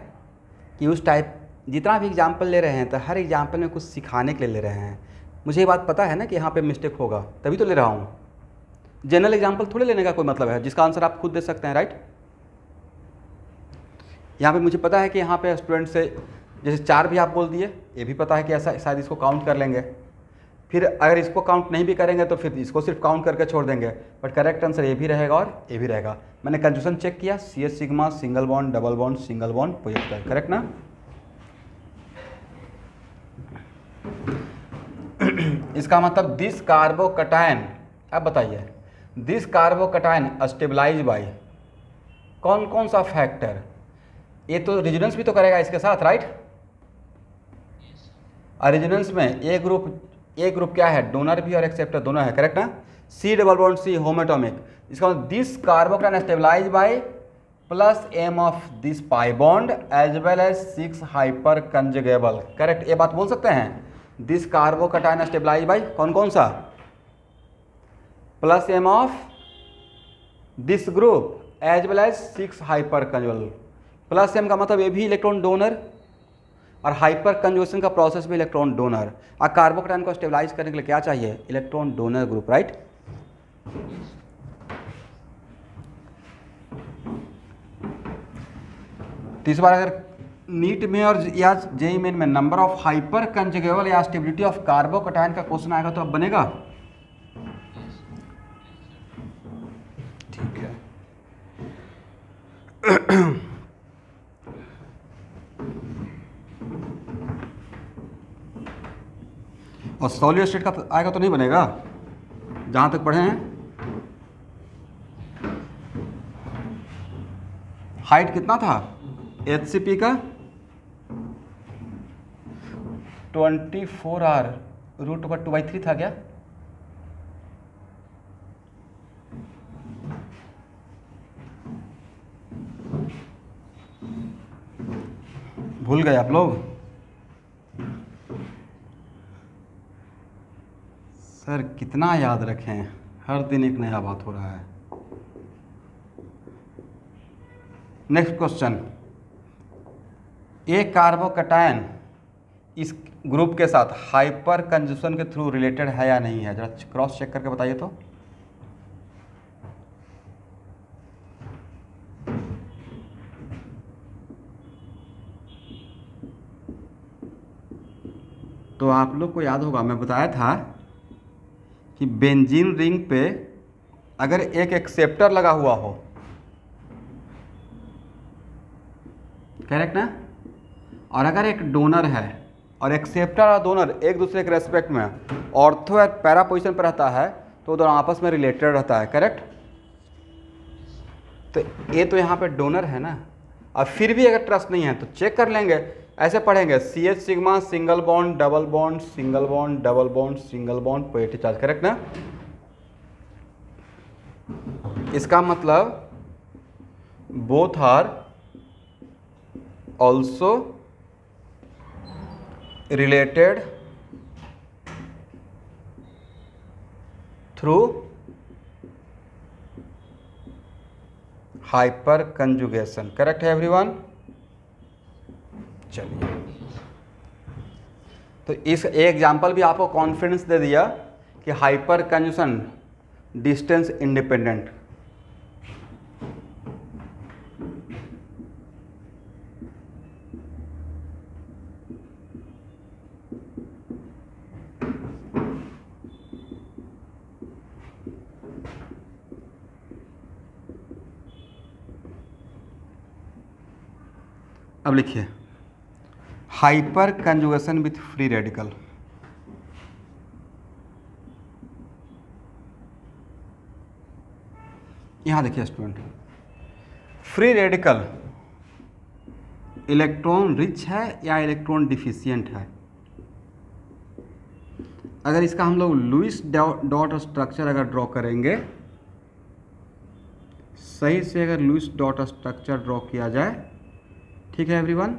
कि उस टाइप जितना भी एग्जाम्पल ले रहे हैं तो हर एग्जाम्पल में कुछ सिखाने के लिए ले रहे हैं। मुझे ये बात पता है ना कि यहाँ पे मिस्टेक होगा, तभी तो ले रहा हूँ। जनरल एग्जाम्पल थोड़े लेने का कोई मतलब है जिसका आंसर आप खुद दे सकते हैं, राइट। यहाँ पे मुझे पता है कि यहाँ पे स्टूडेंट से जैसे 4 भी आप बोल दिए, ये भी पता है कि ऐसा शायद इसको काउंट कर लेंगे, फिर अगर इसको काउंट नहीं भी करेंगे तो फिर इसको सिर्फ काउंट करके छोड़ देंगे, बट करेक्ट आंसर ये भी रहेगा और ये भी रहेगा। मैंने कंजूशन चेक किया, CH sigma, single bond, double bond, single bond, projector, correct ना। इसका मतलब दिस कार्बोकैटायन, अब बताइए दिस कार्बोकैटायन स्टेबलाइज बाय कौन कौन सा फैक्टर, ये तो रेजोनेंस भी तो करेगा इसके साथ, राइट। और रेजोनेंस में ए ग्रुप क्या है, डोनर भी और एक्सेप्टर दोनों है, करेक्ट ना। C double bond C homoatomic, इसका मतलब this carbocation stabilize by plus m of this pi bond as well as 6 hyper conjugable, correct. ये बात बोल सकते हैं, दिस कार्बोकैटायन स्टेबलाइज बाय कौन कौन सा, plus m of this group as well as 6 hyper conjugable. Plus m का मतलब ये भी इलेक्ट्रॉन डोनर और हाइपर कंजुगेशन का प्रोसेस भी इलेक्ट्रॉन डोनर। और कार्बोकैटायन को स्टेबलाइज करने के लिए क्या चाहिए, इलेक्ट्रॉन डोनर ग्रुप, राइट। तो इस बार अगर नीट में और या जेईई मेन में नंबर ऑफ हाइपर कंजुगेबल या स्टेबिलिटी ऑफ कार्बोकैटायन का क्वेश्चन आएगा तो अब बनेगा, ठीक है। और सॉलिड स्टेट का आएगा तो नहीं बनेगा, जहाँ तक पढ़े हैं। हाइट कितना था HCP का, 24R √2/3 था क्या, भूल गए आप लोग। सर कितना याद रखें, हर दिन एक नया बात हो रहा है। नेक्स्ट क्वेश्चन, एक कार्बोकैटायन इस ग्रुप के साथ हाइपर कंजुगेशन के थ्रू रिलेटेड है या नहीं है, जरा क्रॉस चेक करके बताइए तो। तो आप लोग को याद होगा मैं बताया था कि बेंजीन रिंग पे अगर एक एक्सेप्टर लगा हुआ हो, करेक्ट ना, और अगर एक डोनर है और एक्सेप्टर और डोनर एक दूसरे के रेस्पेक्ट में ऑर्थो या पैरा पोजिशन पर रहता है तो दोनों आपस में रिलेटेड रहता है, करेक्ट। तो ये तो यहाँ पे डोनर है ना, और फिर भी अगर ट्रस्ट नहीं है तो चेक कर लेंगे, ऐसे पढ़ेंगे CH sigma, single bond, double bond, single bond, double bond, single bond, positive charge, correct ना। इसका मतलब both are also related through hyperconjugation। Correct है एवरीवन? चलिए, तो इस एग्जाम्पल भी आपको कॉन्फिडेंस दे दिया कि हाइपर कंजुगेशन डिस्टेंस इंडिपेंडेंट। अब लिखिए hyper conjugation with free radical. यहां देखिए student, free radical electron rich है या इलेक्ट्रॉन डिफिशिएंट है? अगर इसका हम लोग लुईस डॉट स्ट्रक्चर अगर ड्रॉ करेंगे, सही से अगर लुईस डॉट स्ट्रक्चर ड्रॉ किया जाए, ठीक है एवरीवन,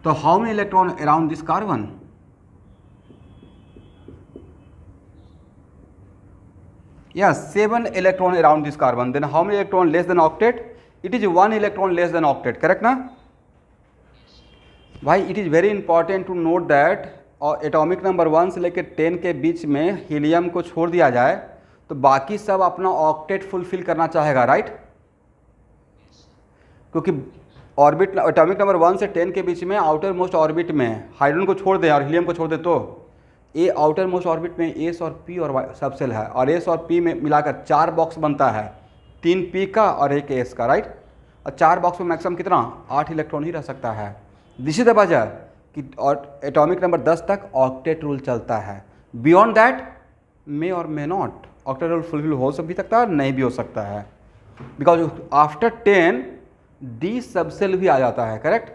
तो how many electron around this carbon? Yes, 7 electron around this carbon. Then how many electron less than octet? It is 1 electron less than octet. Correct ना? भाई it is very important to note that atomic number 1 से लेकर 10 के बीच में helium को छोड़ दिया जाए तो बाकी सब अपना ऑक्टेट फुलफिल करना चाहेगा, राइट? क्योंकि ऑर्बिट एटॉमिक नंबर 1 से 10 के बीच में आउटर मोस्ट ऑर्बिट में हाइड्रोजन को छोड़ दे और हीलियम को छोड़ दे तो ए आउटर मोस्ट ऑर्बिट में एस और पी और सब सेल है, और एस और पी में मिलाकर 4 बॉक्स बनता है, 3 पी का और 1 एस का, राइट? और 4 बॉक्स में मैक्सिमम कितना 8 इलेक्ट्रॉन ही रह सकता है। दिस इज द वजह कि और एटॉमिक नंबर 10 तक ऑक्टेट रूल चलता है। बियॉन्ड दैट मे और may not octet rule fulfil हो भी सकता है, नहीं भी हो सकता है, बिकॉज आफ्टर 10 डी सबसेल भी आ जाता है। करेक्ट?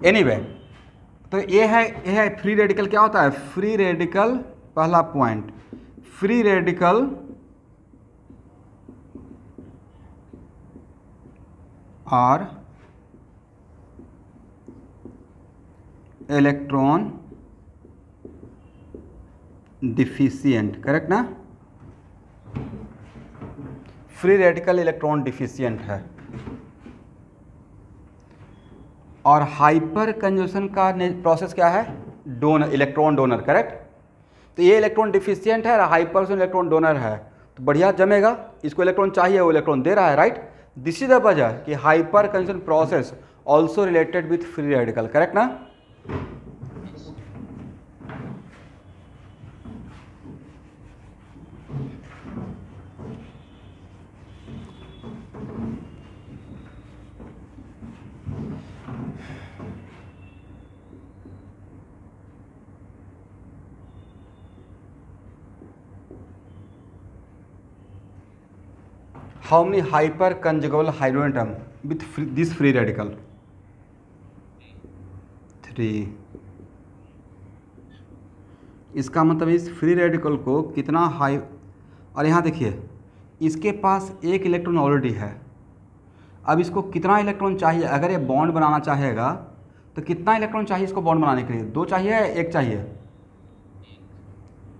एनीवे, तो ये है फ्री रेडिकल। क्या होता है फ्री रेडिकल? पहला पॉइंट, फ्री रेडिकल और इलेक्ट्रॉन डिफिशिएंट। करेक्ट ना? फ्री रेडिकल इलेक्ट्रॉन डिफिशिएंट है। और हाइपर कंजूगेशन का प्रोसेस क्या है? Donor, electron donor. करेक्ट? तो ये इलेक्ट्रॉन डिफिशिएंट है और हाइपर इलेक्ट्रॉन डोनर है, तो बढ़िया जमेगा। इसको इलेक्ट्रॉन चाहिए, वो इलेक्ट्रॉन दे रहा है, राइट? दिस इज द वजह कि hyper कंजूगेशन process also related with free radical. Correct ना? How many hyperconjugable hydrogen atom with this free radical? 3। इसका मतलब इस फ्री रेडिकल को कितना हाई, और यहाँ देखिए इसके पास 1 इलेक्ट्रॉन ऑलरेडी है। अब इसको कितना इलेक्ट्रॉन चाहिए? अगर ये बॉन्ड बनाना चाहेगा तो कितना इलेक्ट्रॉन चाहिए इसको बॉन्ड बनाने के लिए? 2 चाहिए या 1 चाहिए?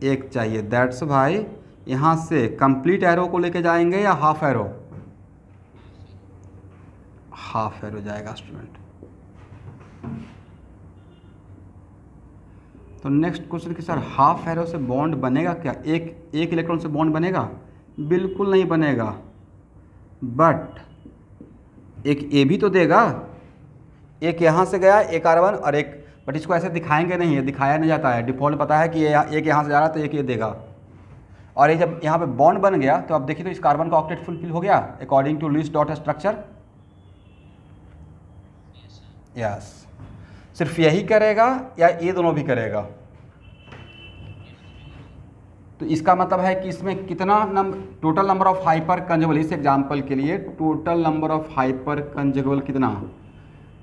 1 चाहिए। दैट्स भाई यहाँ से कंप्लीट एरो को लेके जाएंगे या हाफ एरो? हाफ एरो जाएगा स्टूडेंट। तो नेक्स्ट क्वेश्चन कि सर हाफ एरो से बॉन्ड बनेगा क्या? एक इलेक्ट्रॉन से बॉन्ड बनेगा? बिल्कुल नहीं बनेगा, बट एक ए भी तो देगा। एक यहाँ से गया, एक कार्बन और एक, बट इसको ऐसे दिखाएंगे नहीं, ये दिखाया नहीं जाता है। डिफॉल्ट पता है कि ये एक यहाँ से जा रहा है तो एक ये देगा। और ये जब यहाँ पे बॉन्ड बन गया तो अब देखिए तो इस कार्बन का ऑक्टेट फुलफिल हो गया according to Lewis dot structure. Yes. सिर्फ यही करेगा या ये दोनों भी करेगा? तो इसका मतलब है कि इसमें कितना total number of hyper conjugable, इस एग्जांपल के लिए टोटल नंबर ऑफ हाइपर कंजुगेबल कितना?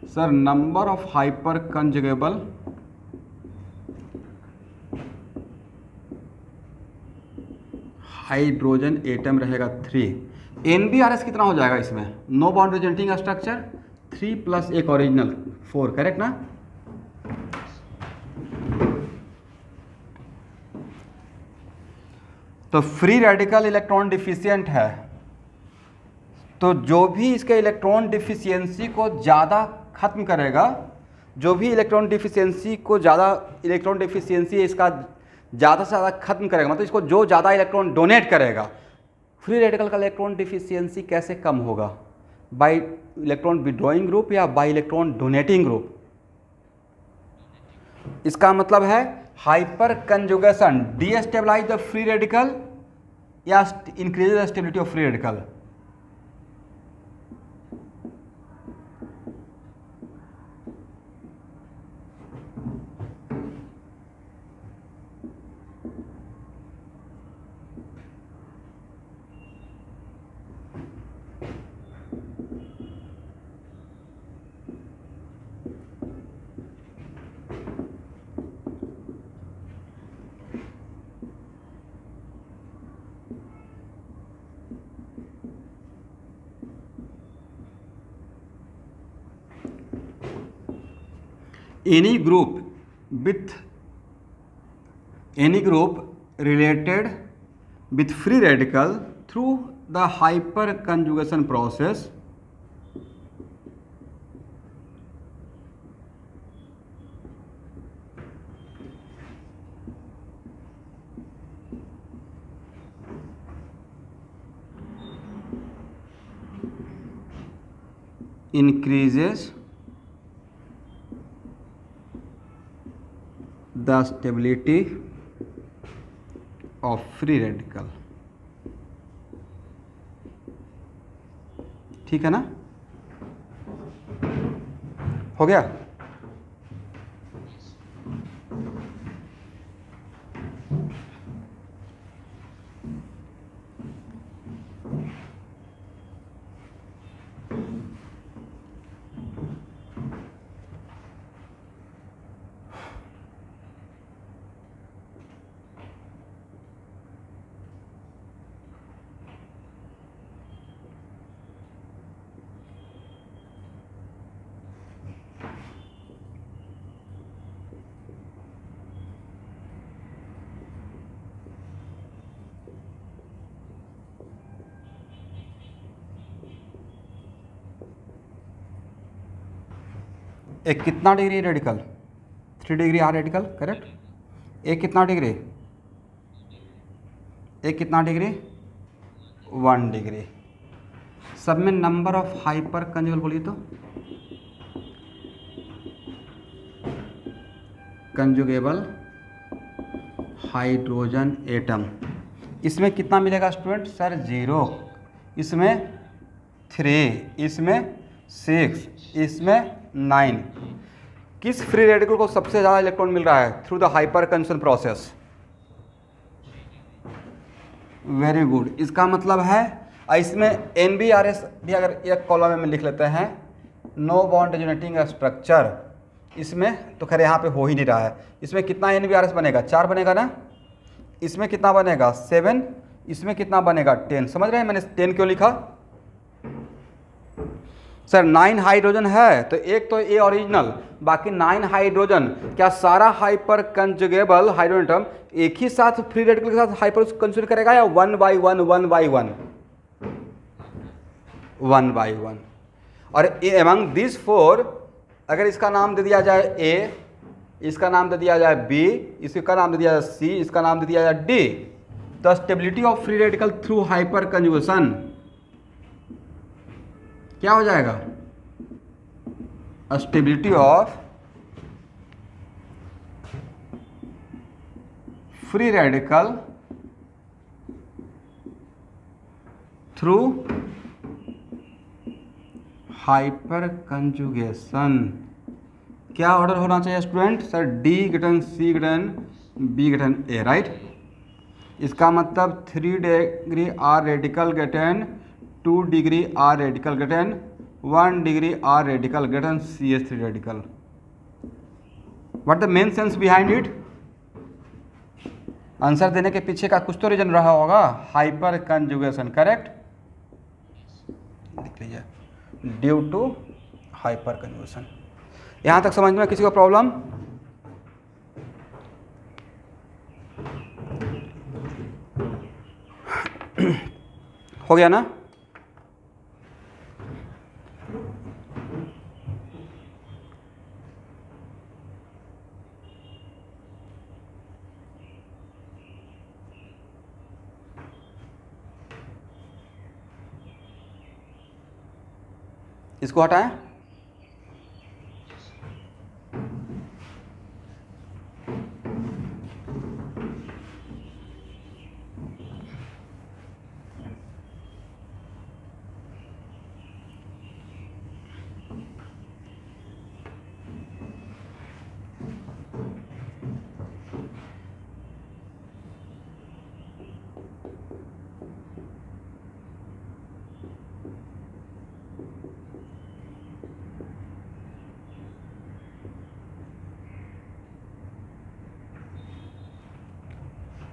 Sir number of hyper कंजुगेबल hydrogen atom रहेगा 3। NBRS कितना हो जाएगा इसमें? No bond presenting structure, 3 plus एक ओरिजिनल 4, करेक्ट ना। तो फ्री रेडिकल इलेक्ट्रॉन डिफिशियंट है, तो जो भी इसके इलेक्ट्रॉन डिफिशियंसी को ज़्यादा खत्म करेगा, जो भी इलेक्ट्रॉन डिफिशियंसी इसका ज़्यादा से ज़्यादा खत्म करेगा, मतलब इसको जो ज़्यादा इलेक्ट्रॉन डोनेट करेगा, फ्री रेडिकल का इलेक्ट्रॉन डिफिशियंसी कैसे कम होगा, बाय इलेक्ट्रॉन विड्रॉइंग ग्रुप या बाय इलेक्ट्रॉन डोनेटिंग ग्रुप। इसका मतलब है hyper conjugation destabilize the free radical या increase the stability of free radical. Any group related with free radical through the hyperconjugation process increases the stability of free radical। ठीक है ना, हो गया। एक कितना degree radical, 3 degree R radical, correct. एक कितना डिग्री, एक कितना डिग्री, 1 डिग्री। सब में नंबर ऑफ हाइपर कंजुगल बोलिए तो, कंजुगेबल हाइड्रोजन एटम। इसमें कितना मिलेगा स्टूडेंट, सर 0, इसमें 3, इसमें 6, इसमें 9। किस फ्री रेडिकल को सबसे ज़्यादा इलेक्ट्रॉन मिल रहा है through the hyper conjunction process. Very good. इसका मतलब है इसमें NBRS भी अगर एक कॉलम में लिख लेते हैं, नो बॉन्ड रेजोनेटिंग स्ट्रक्चर, इसमें तो खैर यहाँ पे हो ही नहीं रहा है। इसमें कितना NBRS बनेगा, 4 बनेगा ना। इसमें कितना बनेगा, 7। इसमें कितना बनेगा, 10। समझ रहे हैं मैंने 10 क्यों लिखा। सर 9 हाइड्रोजन है तो एक तो ए ओरिजिनल, बाकी 9 हाइड्रोजन। क्या सारा हाइपर कंजुगेबल हाइड्रोजन एटम एक ही साथ फ्री रेडिकल के साथ हाइपर कंजुगेट करेगा या 1 बाई 1 1 बाई 1 1 बाई 1। और एमंग दिस 4 अगर इसका नाम दे दिया जाए ए, इसका नाम दे दिया जाए बी, इसका नाम दे दिया जाए सी, इसका नाम दे दिया जाए डी, तो stability of free radical through hyperconjugation क्या हो जाएगा, stability of free radical through hyperconjugation. क्या ऑर्डर होना चाहिए student, sir D greater C greater B greater A, right. इसका मतलब 3 degree R radical greater 2 degree R radical greater 1 degree R radical greater CH3 radical. What the main sense behind it. Answer देने के पीछे का कुछ तो reason रहा होगा, हाइपर कंजुगेशन, करेक्ट। लिख लीजिए, ड्यू टू हाइपर कंजुगेशन। यहाँ तक समझ में किसी को प्रॉब्लम? हो गया ना? इसको हटाएं।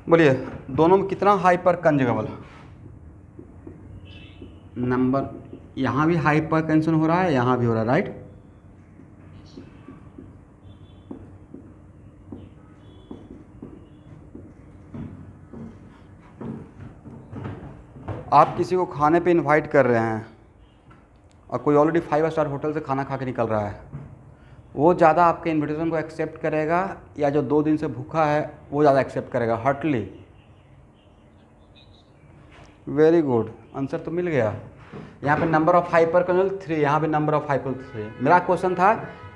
बोलिए दोनों में कितना हाइपर कंजुगेबल नंबर? यहाँ भी हाइपर कंजुगेशन हो रहा है, यहाँ भी हो रहा है, राइट? आप किसी को खाने पे इनवाइट कर रहे हैं और कोई ऑलरेडी 5 स्टार होटल से खाना खा के निकल रहा है, वो ज़्यादा आपके इनविटेशन को एक्सेप्ट करेगा या जो 2 दिन से भूखा है वो ज़्यादा एक्सेप्ट करेगा? हार्टली। वेरी गुड, आंसर तो मिल गया। यहाँ पे नंबर ऑफ हाइपर कंजुगेशन 3, यहाँ पे नंबर ऑफ हाइपर 3। मेरा क्वेश्चन था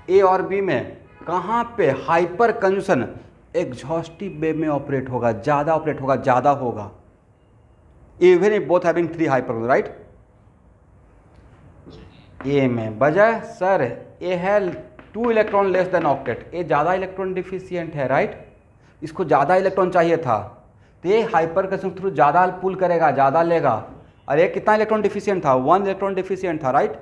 ए और बी में कहाँ पे हाइपर कंजुगेशन एग्जॉस्टिव वे में ऑपरेट होगा, ज़्यादा ऑपरेट होगा, ज़्यादा होगा, even if both having 3 hyper conjugation, right? A में वजह सर ए है 2 इलेक्ट्रॉन लेस देन ऑक्टेट, ये ज़्यादा इलेक्ट्रॉन डिफिशियंट है, राइट? इसको ज़्यादा इलेक्ट्रॉन चाहिए था तो ये हाइपर कंजुगेशन थ्रू ज़्यादा पुल करेगा, ज़्यादा लेगा। और ये कितना इलेक्ट्रॉन डिफिशियंट था? 1 इलेक्ट्रॉन डिफिशियंट था, राइट?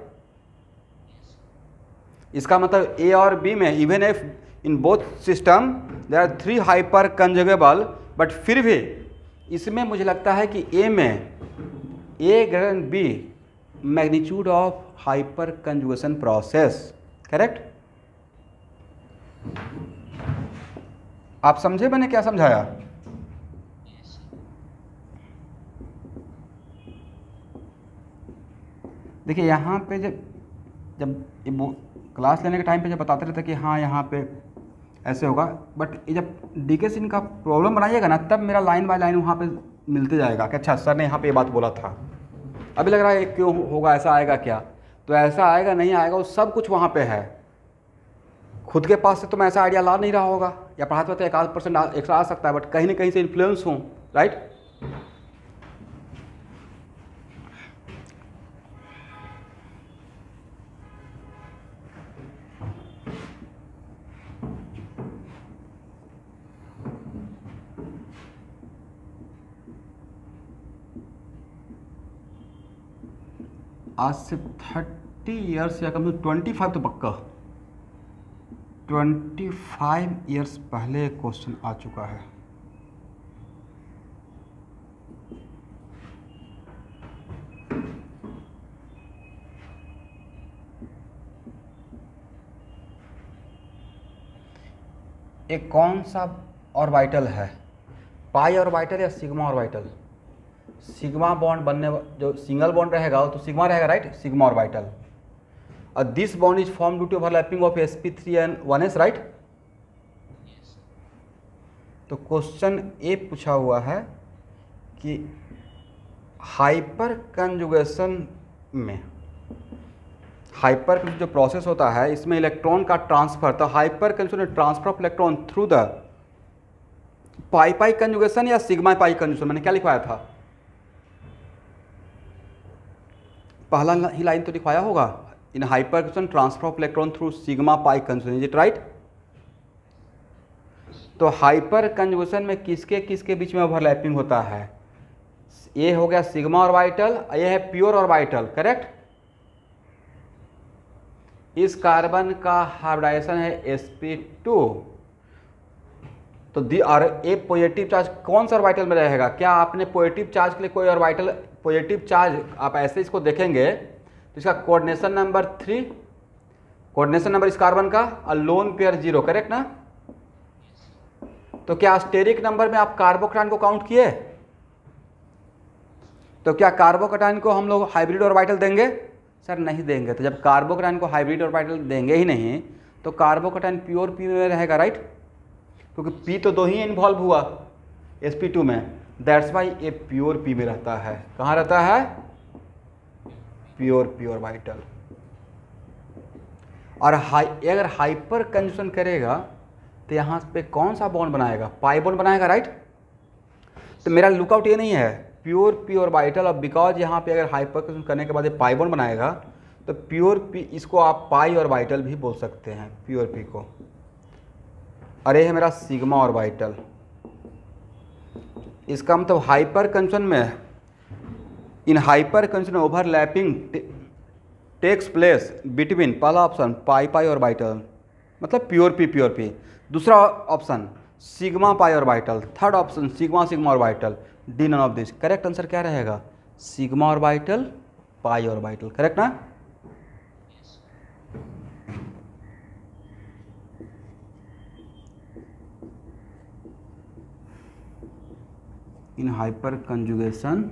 इसका मतलब ए और बी में even if in both system there are 3 hyper conjugable, but फिर भी इसमें मुझे लगता है कि ए में A greater than B magnitude of hyper conjugation process, correct? आप समझे मैंने क्या समझाया? देखिए यहाँ पे जब क्लास लेने के टाइम पे जब बताते रहते कि हाँ यहाँ पे ऐसे होगा, बट ये जब डीके का प्रॉब्लम बनाइएगा ना तब मेरा लाइन बाय लाइन वहाँ पे मिलते जाएगा कि अच्छा सर ने यहाँ पे ये बात बोला था। अभी लग रहा है क्यों होगा, ऐसा आएगा क्या? तो ऐसा आएगा नहीं आएगा वो सब कुछ वहाँ पे है। खुद के पास से तो मैं ऐसा आइडिया ला नहीं रहा होगा, या पढ़ाते वक्त 1-8% एक्स्ट्रा आ सकता है, बट कहीं ना कहीं से इन्फ्लुएंस हूँ, राइट? आज से 30 ईयर्स या कम से 25 तो पक्का 25 ईयर्स पहले क्वेश्चन आ चुका है। एक कौन सा ऑर्बिटल है, पाई ऑर्बिटल या सिग्मा ऑर्बिटल? सिग्मा बॉन्ड बनने जो सिंगल बॉन्ड रहेगा वो तो सिग्मा रहेगा, राइट? Sigma orbital. और this bond is form due to overlapping of sp3 and 1s, राइट? तो क्वेश्चन ए पूछा हुआ है कि हाइपर कंजुगेशन में हाइपर जो प्रोसेस होता है इसमें इलेक्ट्रॉन का ट्रांसफर, तो hyper conjugation transfer of electron through the pi pi conjugation या सिग्मा पाई कंजुगेशन, मैंने क्या लिखवाया था? पहला ही लाइन तो लिखवाया होगा, in hyper conjugation transfer of electron through sigma pi conjugation, is it right? तो हाइपर कंजुगेशन में किसके किसके बीच में ओवरलैपिंग होता है? ये हो गया सिग्मा ऑर्बिटल, ये है प्योर ऑर्बिटल, करेक्ट? इस कार्बन का हाइब्रिडाइजेशन है sp2, तो दी और ए पॉजिटिव चार्ज कौन सा ऑर्बिटल में रहेगा? क्या आपने पॉजिटिव चार्ज के लिए कोई ऑर्बिटल पॉजिटिव चार्ज आप ऐसे इसको देखेंगे तो इसका कोऑर्डिनेशन नंबर 3 कोऑर्डिनेशन नंबर इस कार्बन का अ लोन पेयर 0, करेक्ट ना। तो क्या स्टेरिक नंबर में आप कार्बोकैटायन को काउंट किए? तो क्या कार्बोकैटायन को हम लोग हाइब्रिड ऑर्बिटल देंगे? सर नहीं देंगे। तो जब कार्बोकैटायन को हाइब्रिड ऑर्बिटल देंगे ही नहीं तो कार्बोकैटायन प्योर पी में रहेगा, राइट, क्योंकि पी तो 2 ही इन्वॉल्व हुआ sp2 में, दैट्स वाई ये प्योर पी में रहता है। कहाँ रहता है? Pure P orbital. और अगर हाइपर कंजूशन करेगा तो यहाँ पे कौन सा बॉन्ड बनाएगा? पाई बॉन्ड बनाएगा, राइट। तो मेरा लुकआउट ये नहीं है प्योर पी ऑर्बिटल, और बिकॉज यहाँ पे अगर हाइपर कंजूशन करने के बाद ये पाई बॉन्ड बनाएगा तो प्योर पी, इसको आप पाई ऑर्बिटल भी बोल सकते हैं प्योर पी को। अरे है मेरा सिग्मा ऑर्बिटल। इसका मतलब हाइपर कंजूशन में, in hyper conjugation overlapping takes place between, पहला ऑप्शन पाई पाई ऑर्बिटल मतलब प्योर पी, दूसरा option sigma pi orbital, third option sigma sigma orbital, D none of this. Correct answer क्या रहेगा? Sigma orbital pi orbital, correct ना। In hyper conjugation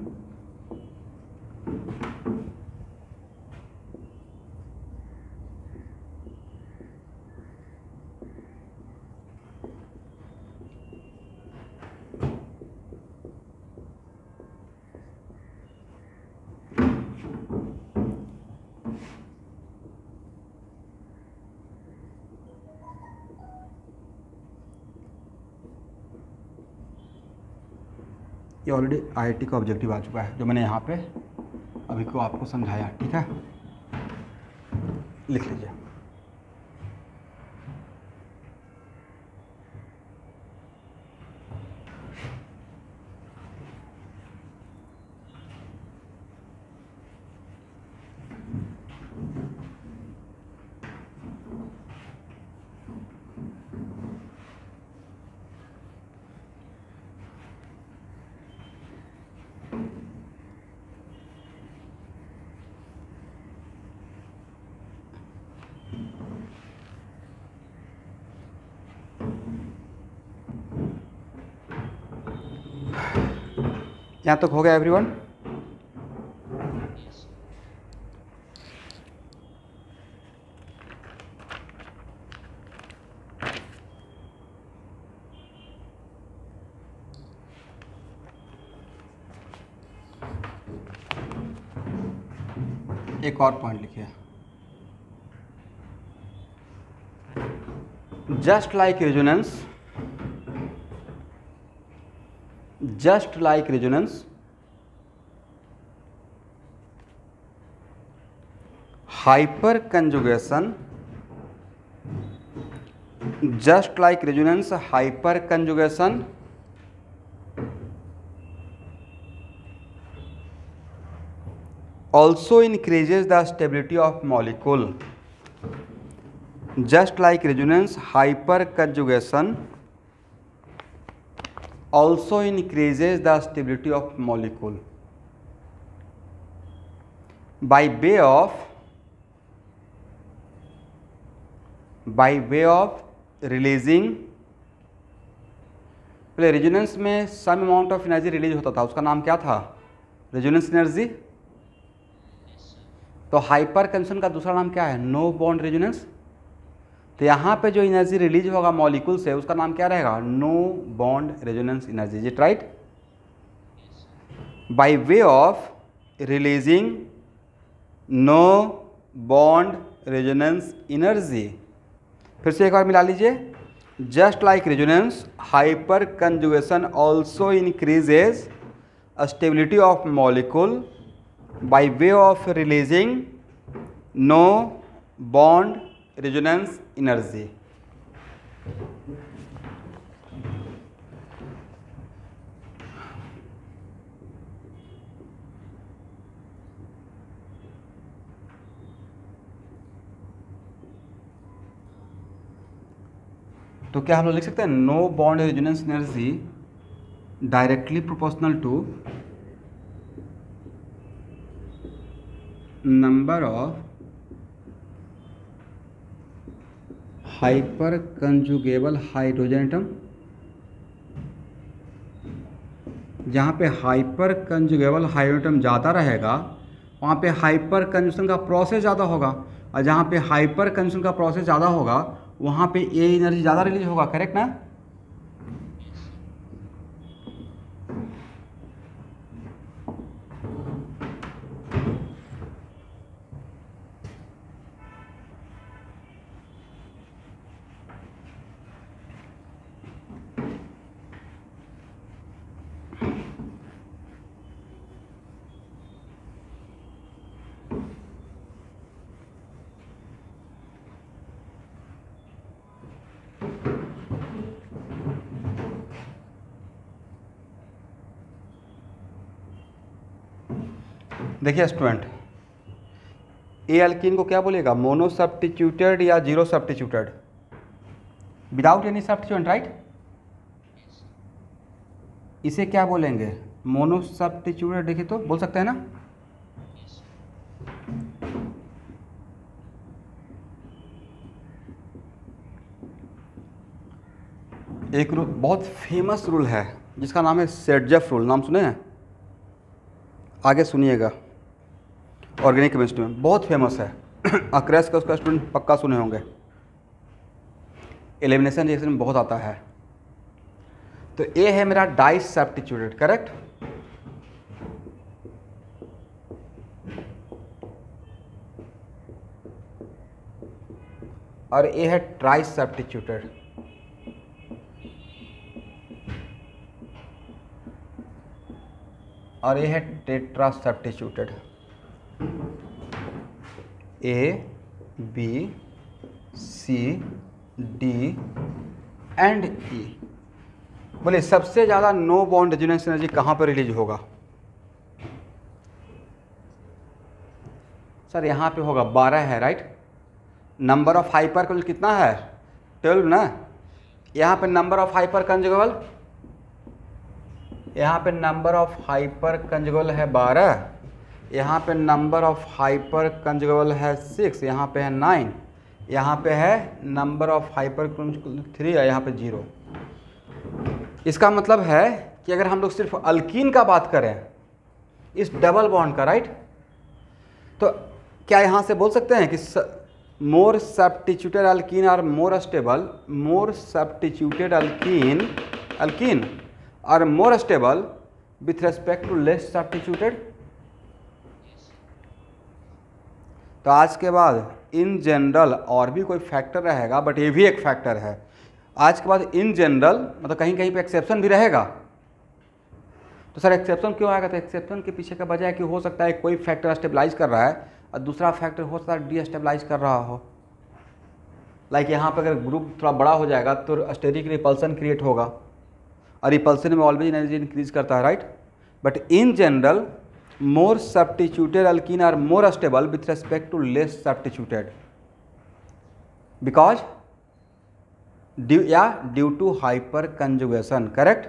ये already IIT का objective आ चुका है जो मैंने यहाँ पे अभी को आपको समझाया, ठीक है, लिख लीजिए। यहाँ तक हो गया एवरीवन? एक और पॉइंट लिखिए, just like resonance, just like resonance, hyperconjugation, just like resonance, hyperconjugation also increases the stability of molecule. Just like resonance, hyperconjugation also increases the stability of molecule by way of releasing, पहले resonance में some amount of energy release होता था, उसका नाम क्या था? Resonance energy. तो hyperconjugation का दूसरा नाम क्या है? No bond resonance. तो यहाँ पे जो एनर्जी रिलीज होगा मॉलिक्यूल से उसका नाम क्या रहेगा? No bond resonance energy, is it right? By way of releasing no bond resonance energy. फिर से एक बार मिला लीजिए, just like resonance, hyper conjugation also increases stability of molecule by way of releasing no bond resonance energy. तो क्या हम लोग लिख सकते हैं? No bond resonance energy directly proportional to number of hyper कंजुगेबल hydrogen atom, जहाँ पे हाइपर कंजुगेबल हाइड्रोजन एटम ज़्यादा रहेगा वहाँ पे हाइपर कंजुगेशन का प्रोसेस ज़्यादा होगा, और जहाँ पे हाइपर कंजुगेशन का प्रोसेस ज़्यादा होगा वहाँ पे ये एनर्जी ज़्यादा रिलीज होगा। करेक्ट ना? देखिए स्टूडेंट, ए अल्कीन को क्या बोलेगा? मोनो सब्स्टिट्यूटेड या zero substituted, without any substituent, right? इसे क्या बोलेंगे? Mono substituted. देखिए तो बोल सकते हैं ना? एक रूल, बहुत फेमस रूल है जिसका नाम है सेडजेफ रूल। नाम सुने हैं? आगे सुनिएगा, ऑर्गेनिक केमिस्ट्री में बहुत फेमस है। अक्रेस का उसका स्टूडेंट पक्का सुने होंगे, एलिमिनेशन रिएक्शन में बहुत आता है। तो ए है मेरा डाई सब्स्टिट्यूटेड, करेक्ट? और ए है ट्राई सब्स्टिट्यूटेड, और ये है tetra substituted. A B C D and E. बोले सबसे ज़्यादा नो बॉन्ड रेजोनेंस एनर्जी कहाँ पर रिलीज होगा? सर यहाँ पे होगा, 12 है, राइट? नंबर ऑफ हाइपर कंजुगेबल कितना है? 12 ना। यहाँ पे नंबर ऑफ हाइपर कंजुगेबल, यहाँ पे नंबर ऑफ हाइपर कंजुगेबल है 12, यहाँ पे नंबर ऑफ हाइपर कंजुगेबल है 6, यहाँ पे है 9, यहाँ पे है नंबर ऑफ हाइपर कंजुगेबल 3 है, यहाँ पे 0। इसका मतलब है कि अगर हम लोग सिर्फ अल्कीन का बात करें इस डबल बॉन्ड का, राइट, तो क्या यहाँ से बोल सकते हैं कि more substituted alkene are more stable, more substituted alkene are more stable with respect to less substituted? तो आज के बाद इन जनरल और भी कोई फैक्टर रहेगा, बट ये भी एक फैक्टर है। आज के बाद इन जनरल मतलब कहीं कहीं पे एक्सेप्शन भी रहेगा। तो सर एक्सेप्शन क्यों आएगा? तो एक्सेप्शन के पीछे का वजह है कि हो सकता है कोई फैक्टर स्टेबलाइज कर रहा है और दूसरा फैक्टर हो सकता है डीस्टेबलाइज कर रहा हो। लाइक यहाँ पर अगर ग्रुप थोड़ा बड़ा हो जाएगा तो स्टेरिक रिपल्सन क्रिएट होगा, और रिपल्सन में ऑलवेज एनर्जी इंक्रीज करता है, right? But in general more substituted alkene are more stable with respect to less substituted, because due to hyper conjugation, correct?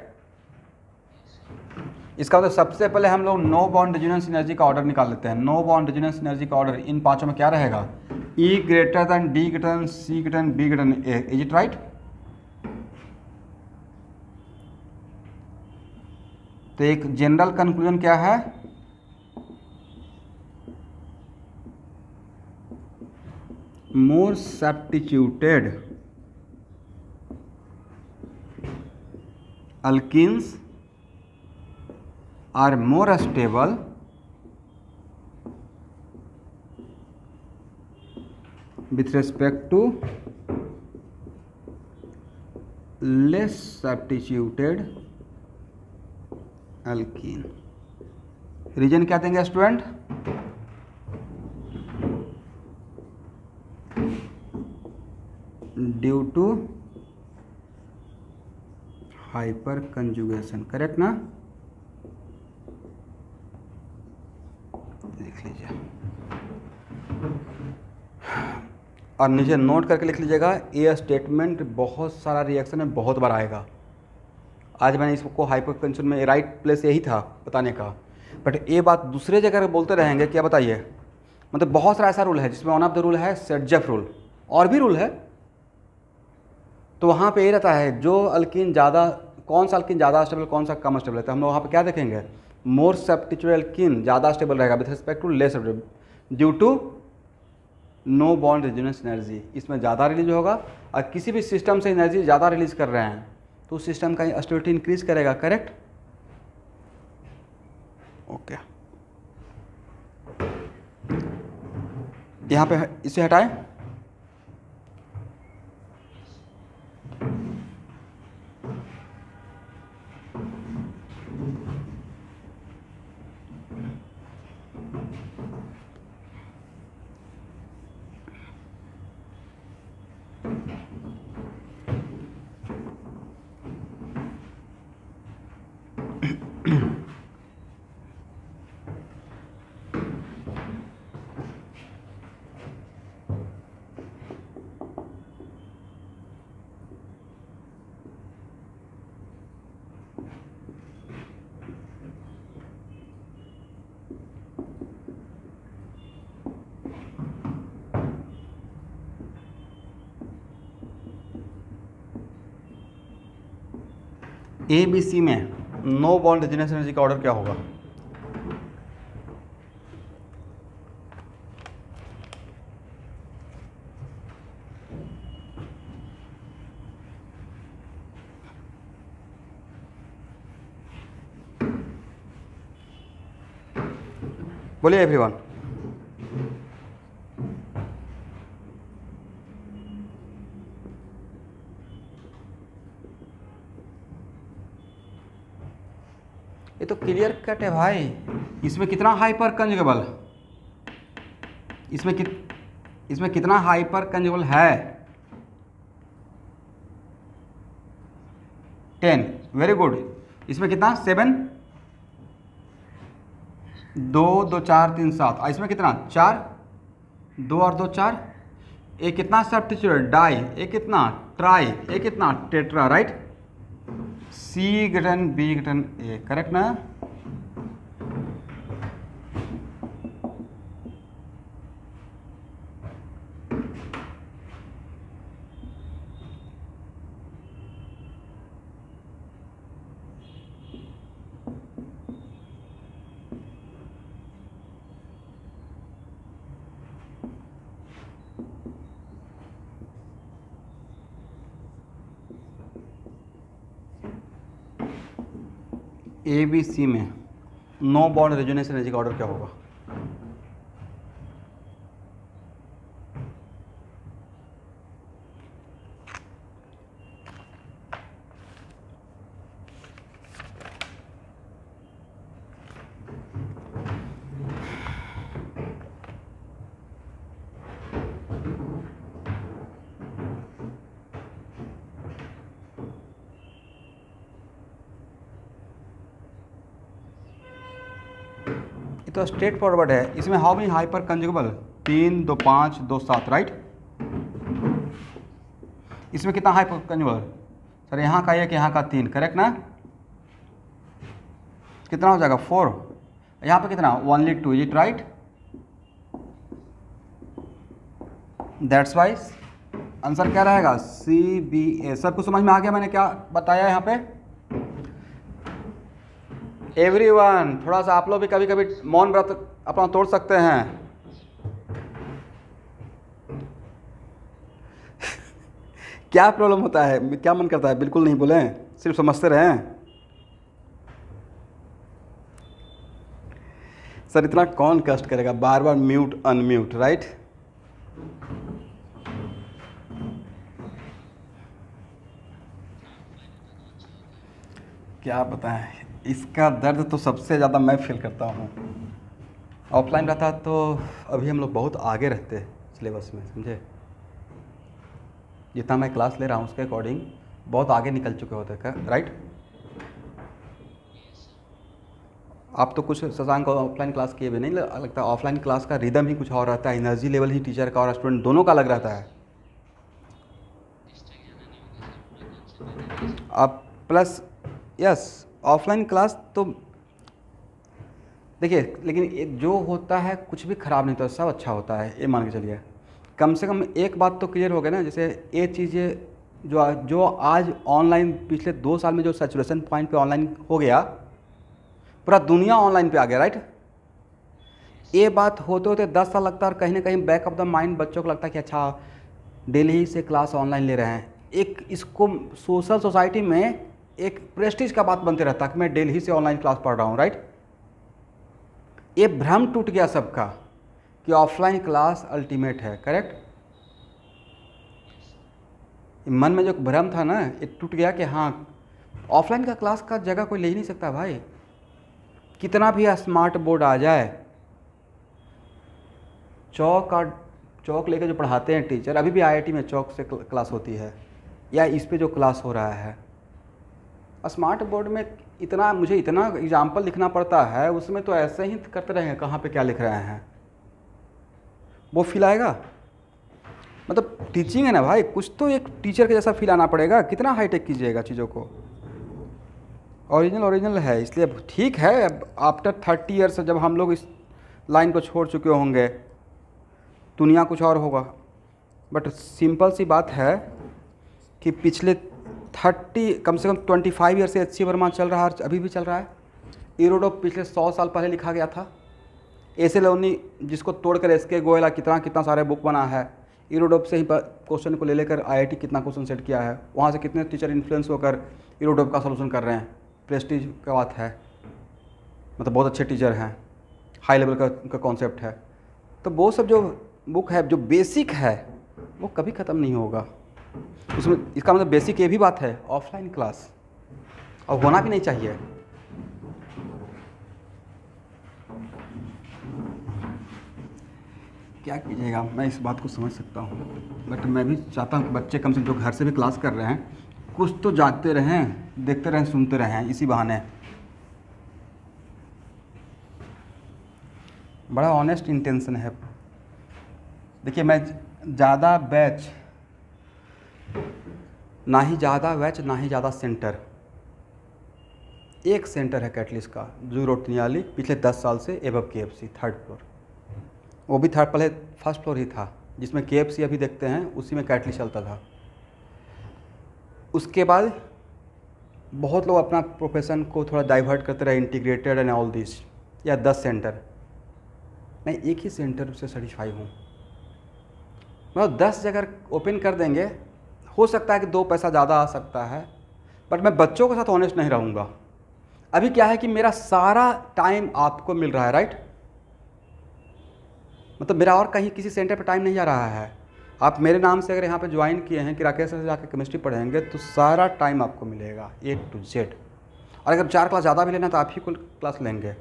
इसका मतलब सबसे पहले हम लोग नो बॉन्ड रेजोनेंस एनर्जी का ऑर्डर निकाल लेते हैं। नो बॉन्ड रेजोनेंस एनर्जी का ऑर्डर इन पांचों में क्या रहेगा? E greater than D greater than C greater than B greater than A. Is it right? तो एक जनरल कंक्लूजन क्या है? More substituted alkenes are more stable with respect to less substituted alkene। Reason क्या देंगे student? Due to hyper conjugation, correct ना? लिख लीजिए और नीचे नोट करके लिख लीजिएगा। ये स्टेटमेंट बहुत सारा रिएक्शन में बहुत बार आएगा। आज मैंने इसको हाइपर कंजुगेशन में राइट प्लेस यही था बताने का, बट ये बात दूसरे जगह बोलते रहेंगे। क्या बताइए? मतलब बहुत सारा ऐसा रूल है जिसमें वन ऑफ द रूल है सेडजेफ रूल, और भी रूल है तो वहाँ पे ये रहता है जो अल्कीन ज़्यादा, कौन सा अल्कीन ज़्यादा स्टेबल कौन सा कम स्टेबल रहता है, हम लोग वहाँ पे क्या देखेंगे, मोर सब्स्टिट्यूटेड अल्कीन ज़्यादा स्टेबल रहेगा with respect to less due to no bond resonance energy, इसमें ज़्यादा रिलीज होगा। और किसी भी सिस्टम से एनर्जी ज़्यादा रिलीज कर रहे हैं तो उस सिस्टम का स्टेबिलिटी इंक्रीज करेगा, करेक्ट। ओके, यहाँ पे इसे हटाएं। ए बी सी में नो बॉन्ड रेजोनेंस एनर्जी का ऑर्डर क्या होगा? बोलिए एवरीवन। ये तो क्लियर कट है भाई। इसमें कितना हाइपर कंजुगेबल, इसमें कितना हाइपर कंजुगेबल है? 10, वेरी गुड। इसमें कितना? 7, 2 2 4 3 7। और इसमें कितना? 4, 2 और 2 4। ये कितना सब्स्टिट्यूटेड? डाई। ये कितना? ट्राई। ये कितना? Tetra, right. C greater B greater A, correct ना? ए बी सी में नो बॉन्ड रेजोनेंस एनर्जी का ऑर्डर क्या होगा? तो स्ट्रेट फॉरवर्ड है। इसमें हाउ मेनी हाइपर कंजुगेबल? 3 2 5 2 7, राइट। इसमें कितना हाइपर कंजुगेबल? सर यहाँ का 1, यहाँ का 3, करेक्ट ना? कितना हो जाएगा? 4। यहाँ पे कितना? Only 2, it right? That's wise answer क्या रहेगा? सी बी ए। सबको समझ में आ गया मैंने क्या बताया यहाँ पे? एवरीवन, थोड़ा सा आप लोग भी कभी कभी मौन व्रत अपना तोड़ सकते हैं। क्या प्रॉब्लम होता है? क्या मन करता है? बिल्कुल नहीं बोलें, सिर्फ समझते रहें। सर इतना कौन कष्ट करेगा बार बार म्यूट अनम्यूट, राइट? क्या बताएं, इसका दर्द तो सबसे ज़्यादा मैं फील करता हूँ। ऑफलाइन रहता तो अभी हम लोग बहुत आगे रहते सिलेबस में, समझे? जितना मैं क्लास ले रहा हूँ उसके अकॉर्डिंग बहुत आगे निकल चुके होते हैं, राइट? आप तो कुछ शशांक को ऑफलाइन क्लास किए भी नहीं लगता। ऑफलाइन क्लास का रिदम ही कुछ और रहता है, एनर्जी लेवल ही टीचर का और स्टूडेंट दोनों का अलग रहता है। अब प्लस यस ऑफलाइन क्लास तो देखिए, लेकिन ये जो होता है कुछ भी ख़राब नहीं होता, सब अच्छा होता है, ये मान के चलिए। कम से कम एक बात तो क्लियर हो गया ना, जैसे ये चीज़ें जो जो आज ऑनलाइन पिछले 2 साल में जो सैचुरेशन पॉइंट पे ऑनलाइन हो गया, पूरा दुनिया ऑनलाइन पे आ गया, राइट। ये बात होते होते 10 साल लगता है और कहीं ना कहीं बैक ऑफ द माइंड बच्चों को लगता है कि अच्छा दिल्ली से क्लास ऑनलाइन ले रहे हैं। एक इसको सोशल सोसाइटी में एक प्रेस्टीज का बात बनते रहता है कि मैं दिल्ली से ऑनलाइन क्लास पढ़ रहा हूँ, राइट। ये भ्रम टूट गया सबका कि ऑफलाइन क्लास अल्टीमेट है, करेक्ट। मन में जो भ्रम था ना, ये टूट गया कि हाँ ऑफलाइन का क्लास का जगह कोई ले ही नहीं सकता भाई। कितना भी स्मार्ट बोर्ड आ जाए, चौक लेके जो पढ़ाते हैं टीचर, अभी भी आईआईटी में चौक से क्लास होती है या इस पे जो क्लास हो रहा है। स्मार्ट बोर्ड में मुझे इतना एग्जाम्पल लिखना पड़ता है, उसमें तो ऐसे ही करते रहेंगे कहाँ पे क्या लिख रहे हैं, वो फील आएगा। मतलब टीचिंग है ना भाई, कुछ तो एक टीचर के जैसा फील आना पड़ेगा। कितना हाईटेक कीजिएगा चीज़ों को, ओरिजिनल है। इसलिए ठीक है, आफ्टर 30 ईयर्स जब हम लोग इस लाइन को छोड़ चुके होंगे, दुनिया कुछ और होगा। बट सिंपल सी बात है कि पिछले 30 कम से कम 25 ईयर से एच.सी. वर्मा चल रहा है और अभी भी चल रहा है। इरोडोप पिछले 100 साल पहले लिखा गया था। एस एल ओनी जिसको तोड़कर एस.के. गोयल कितना सारे बुक बना है, इरोडोप से ही क्वेश्चन को ले लेकर आईआईटी कितना क्वेश्चन सेट किया है, वहाँ से कितने टीचर इन्फ्लुएंस होकर इरोडोप का सोल्यूशन कर रहे हैं। प्रेस्टीज का बात है, मतलब बहुत अच्छे टीचर हैं, हाई लेवल का कॉन्सेप्ट है। तो वो सब जो बुक है, जो बेसिक है, वो कभी ख़त्म नहीं होगा। उसमें इसका मतलब बेसिक ये भी बात है, ऑफलाइन क्लास और होना भी नहीं चाहिए। क्या कीजिएगा, मैं इस बात को समझ सकता हूँ, बट मैं भी चाहता हूँ कि बच्चे कम से कम जो घर से भी क्लास कर रहे हैं, कुछ तो जागते रहें, देखते रहें, सुनते रहें। इसी बहाने बड़ा ऑनेस्ट इंटेंशन है। देखिए, मैं ज़्यादा बैच ना ही ज़्यादा सेंटर। एक सेंटर है कैटलिस्ट का, जू रोड तिनियाली, पिछले 10 साल से एबव KFC 3rd फ्लोर। वो भी पहले 1st फ्लोर ही था, जिसमें KFC अभी देखते हैं, उसी में कैटलिस्ट चलता था। उसके बाद बहुत लोग अपना प्रोफेशन को थोड़ा डाइवर्ट करते रहे, इंटीग्रेटेड एंड ऑल दिस, या 10 सेंटर। मैं एक ही सेंटर से सेटिस्फाई हूँ। मतलब 10 जगह ओपन कर देंगे, हो सकता है कि 2 पैसा ज़्यादा आ सकता है, बट मैं बच्चों के साथ ऑनेस्ट नहीं रहूँगा। अभी क्या है कि मेरा सारा टाइम आपको मिल रहा है, राइट। मतलब मेरा और कहीं किसी सेंटर पर टाइम नहीं जा रहा है। आप मेरे नाम से अगर यहाँ पे ज्वाइन किए हैं कि राकेश से जाकर केमिस्ट्री पढ़ेंगे, तो सारा टाइम आपको मिलेगा A to Z। और अगर 4 क्लास ज़्यादा भी लेना तो आप ही कुल क्लास लेंगे,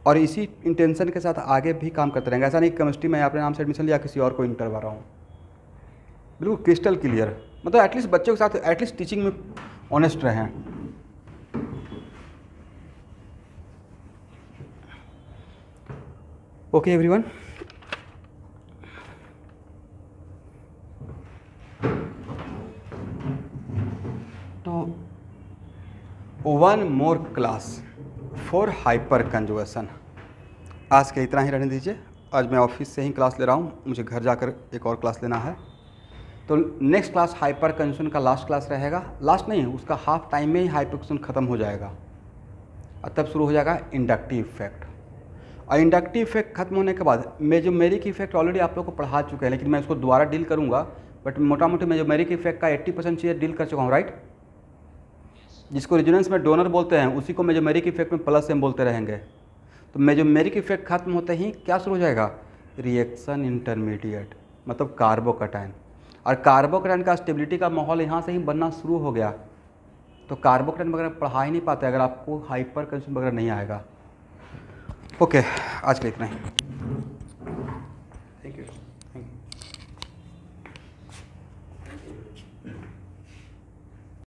और इसी इंटेंशन के साथ आगे भी काम करते रहेंगे। ऐसा नहीं केमिस्ट्री में अपने नाम से एडमिशन लिया, किसी और को इंटरवा रहा हूँ। बिल्कुल क्रिस्टल क्लियर। मतलब एटलीस्ट बच्चों के साथ एटलीस्ट टीचिंग में ऑनेस्ट रहें। ओके एवरीवन, तो 1 मोर क्लास फॉर हाइपर कंजुगेशन। आज के इतना ही रहने दीजिए। आज मैं ऑफिस से ही क्लास ले रहा हूँ, मुझे घर जाकर एक और क्लास लेना है। तो नेक्स्ट क्लास हाइपर कंजुगेशन का लास्ट क्लास रहेगा। लास्ट नहीं, उसका हाफ टाइम में ही हाइपर कंजुगेशन ख़त्म हो जाएगा और तब शुरू हो जाएगा इंडक्टिव इफेक्ट। और इंडक्टिव इफेक्ट खत्म होने के बाद मेजोमेरिक इफेक्ट ऑलरेडी आप लोग को पढ़ा चुके हैं, लेकिन मैं इसको दोबारा डील करूँगा। बट मोटा मोटी मेजोमेरिक इफेक्ट का 80% चीज़ें डील कर चुका हूँ, राइट। जिसको रेजोनेंस में डोनर बोलते हैं, उसी को मेजोमेरिक इफेक्ट में प्लस एम बोलते रहेंगे। तो मेजोमेरिक इफेक्ट खत्म होते ही क्या शुरू हो जाएगा, रिएक्शन इंटरमीडिएट, मतलब कार्बोकैटायन। और कार्बोकैटायन का स्टेबिलिटी का माहौल यहाँ से ही बनना शुरू हो गया। तो कार्बोकैटायन वगैरह पढ़ा ही नहीं पाते अगर आपको हाइपर कंजुगेशन वगैरह नहीं आएगा। ओके, आज के लिए इतना ही। Thank you.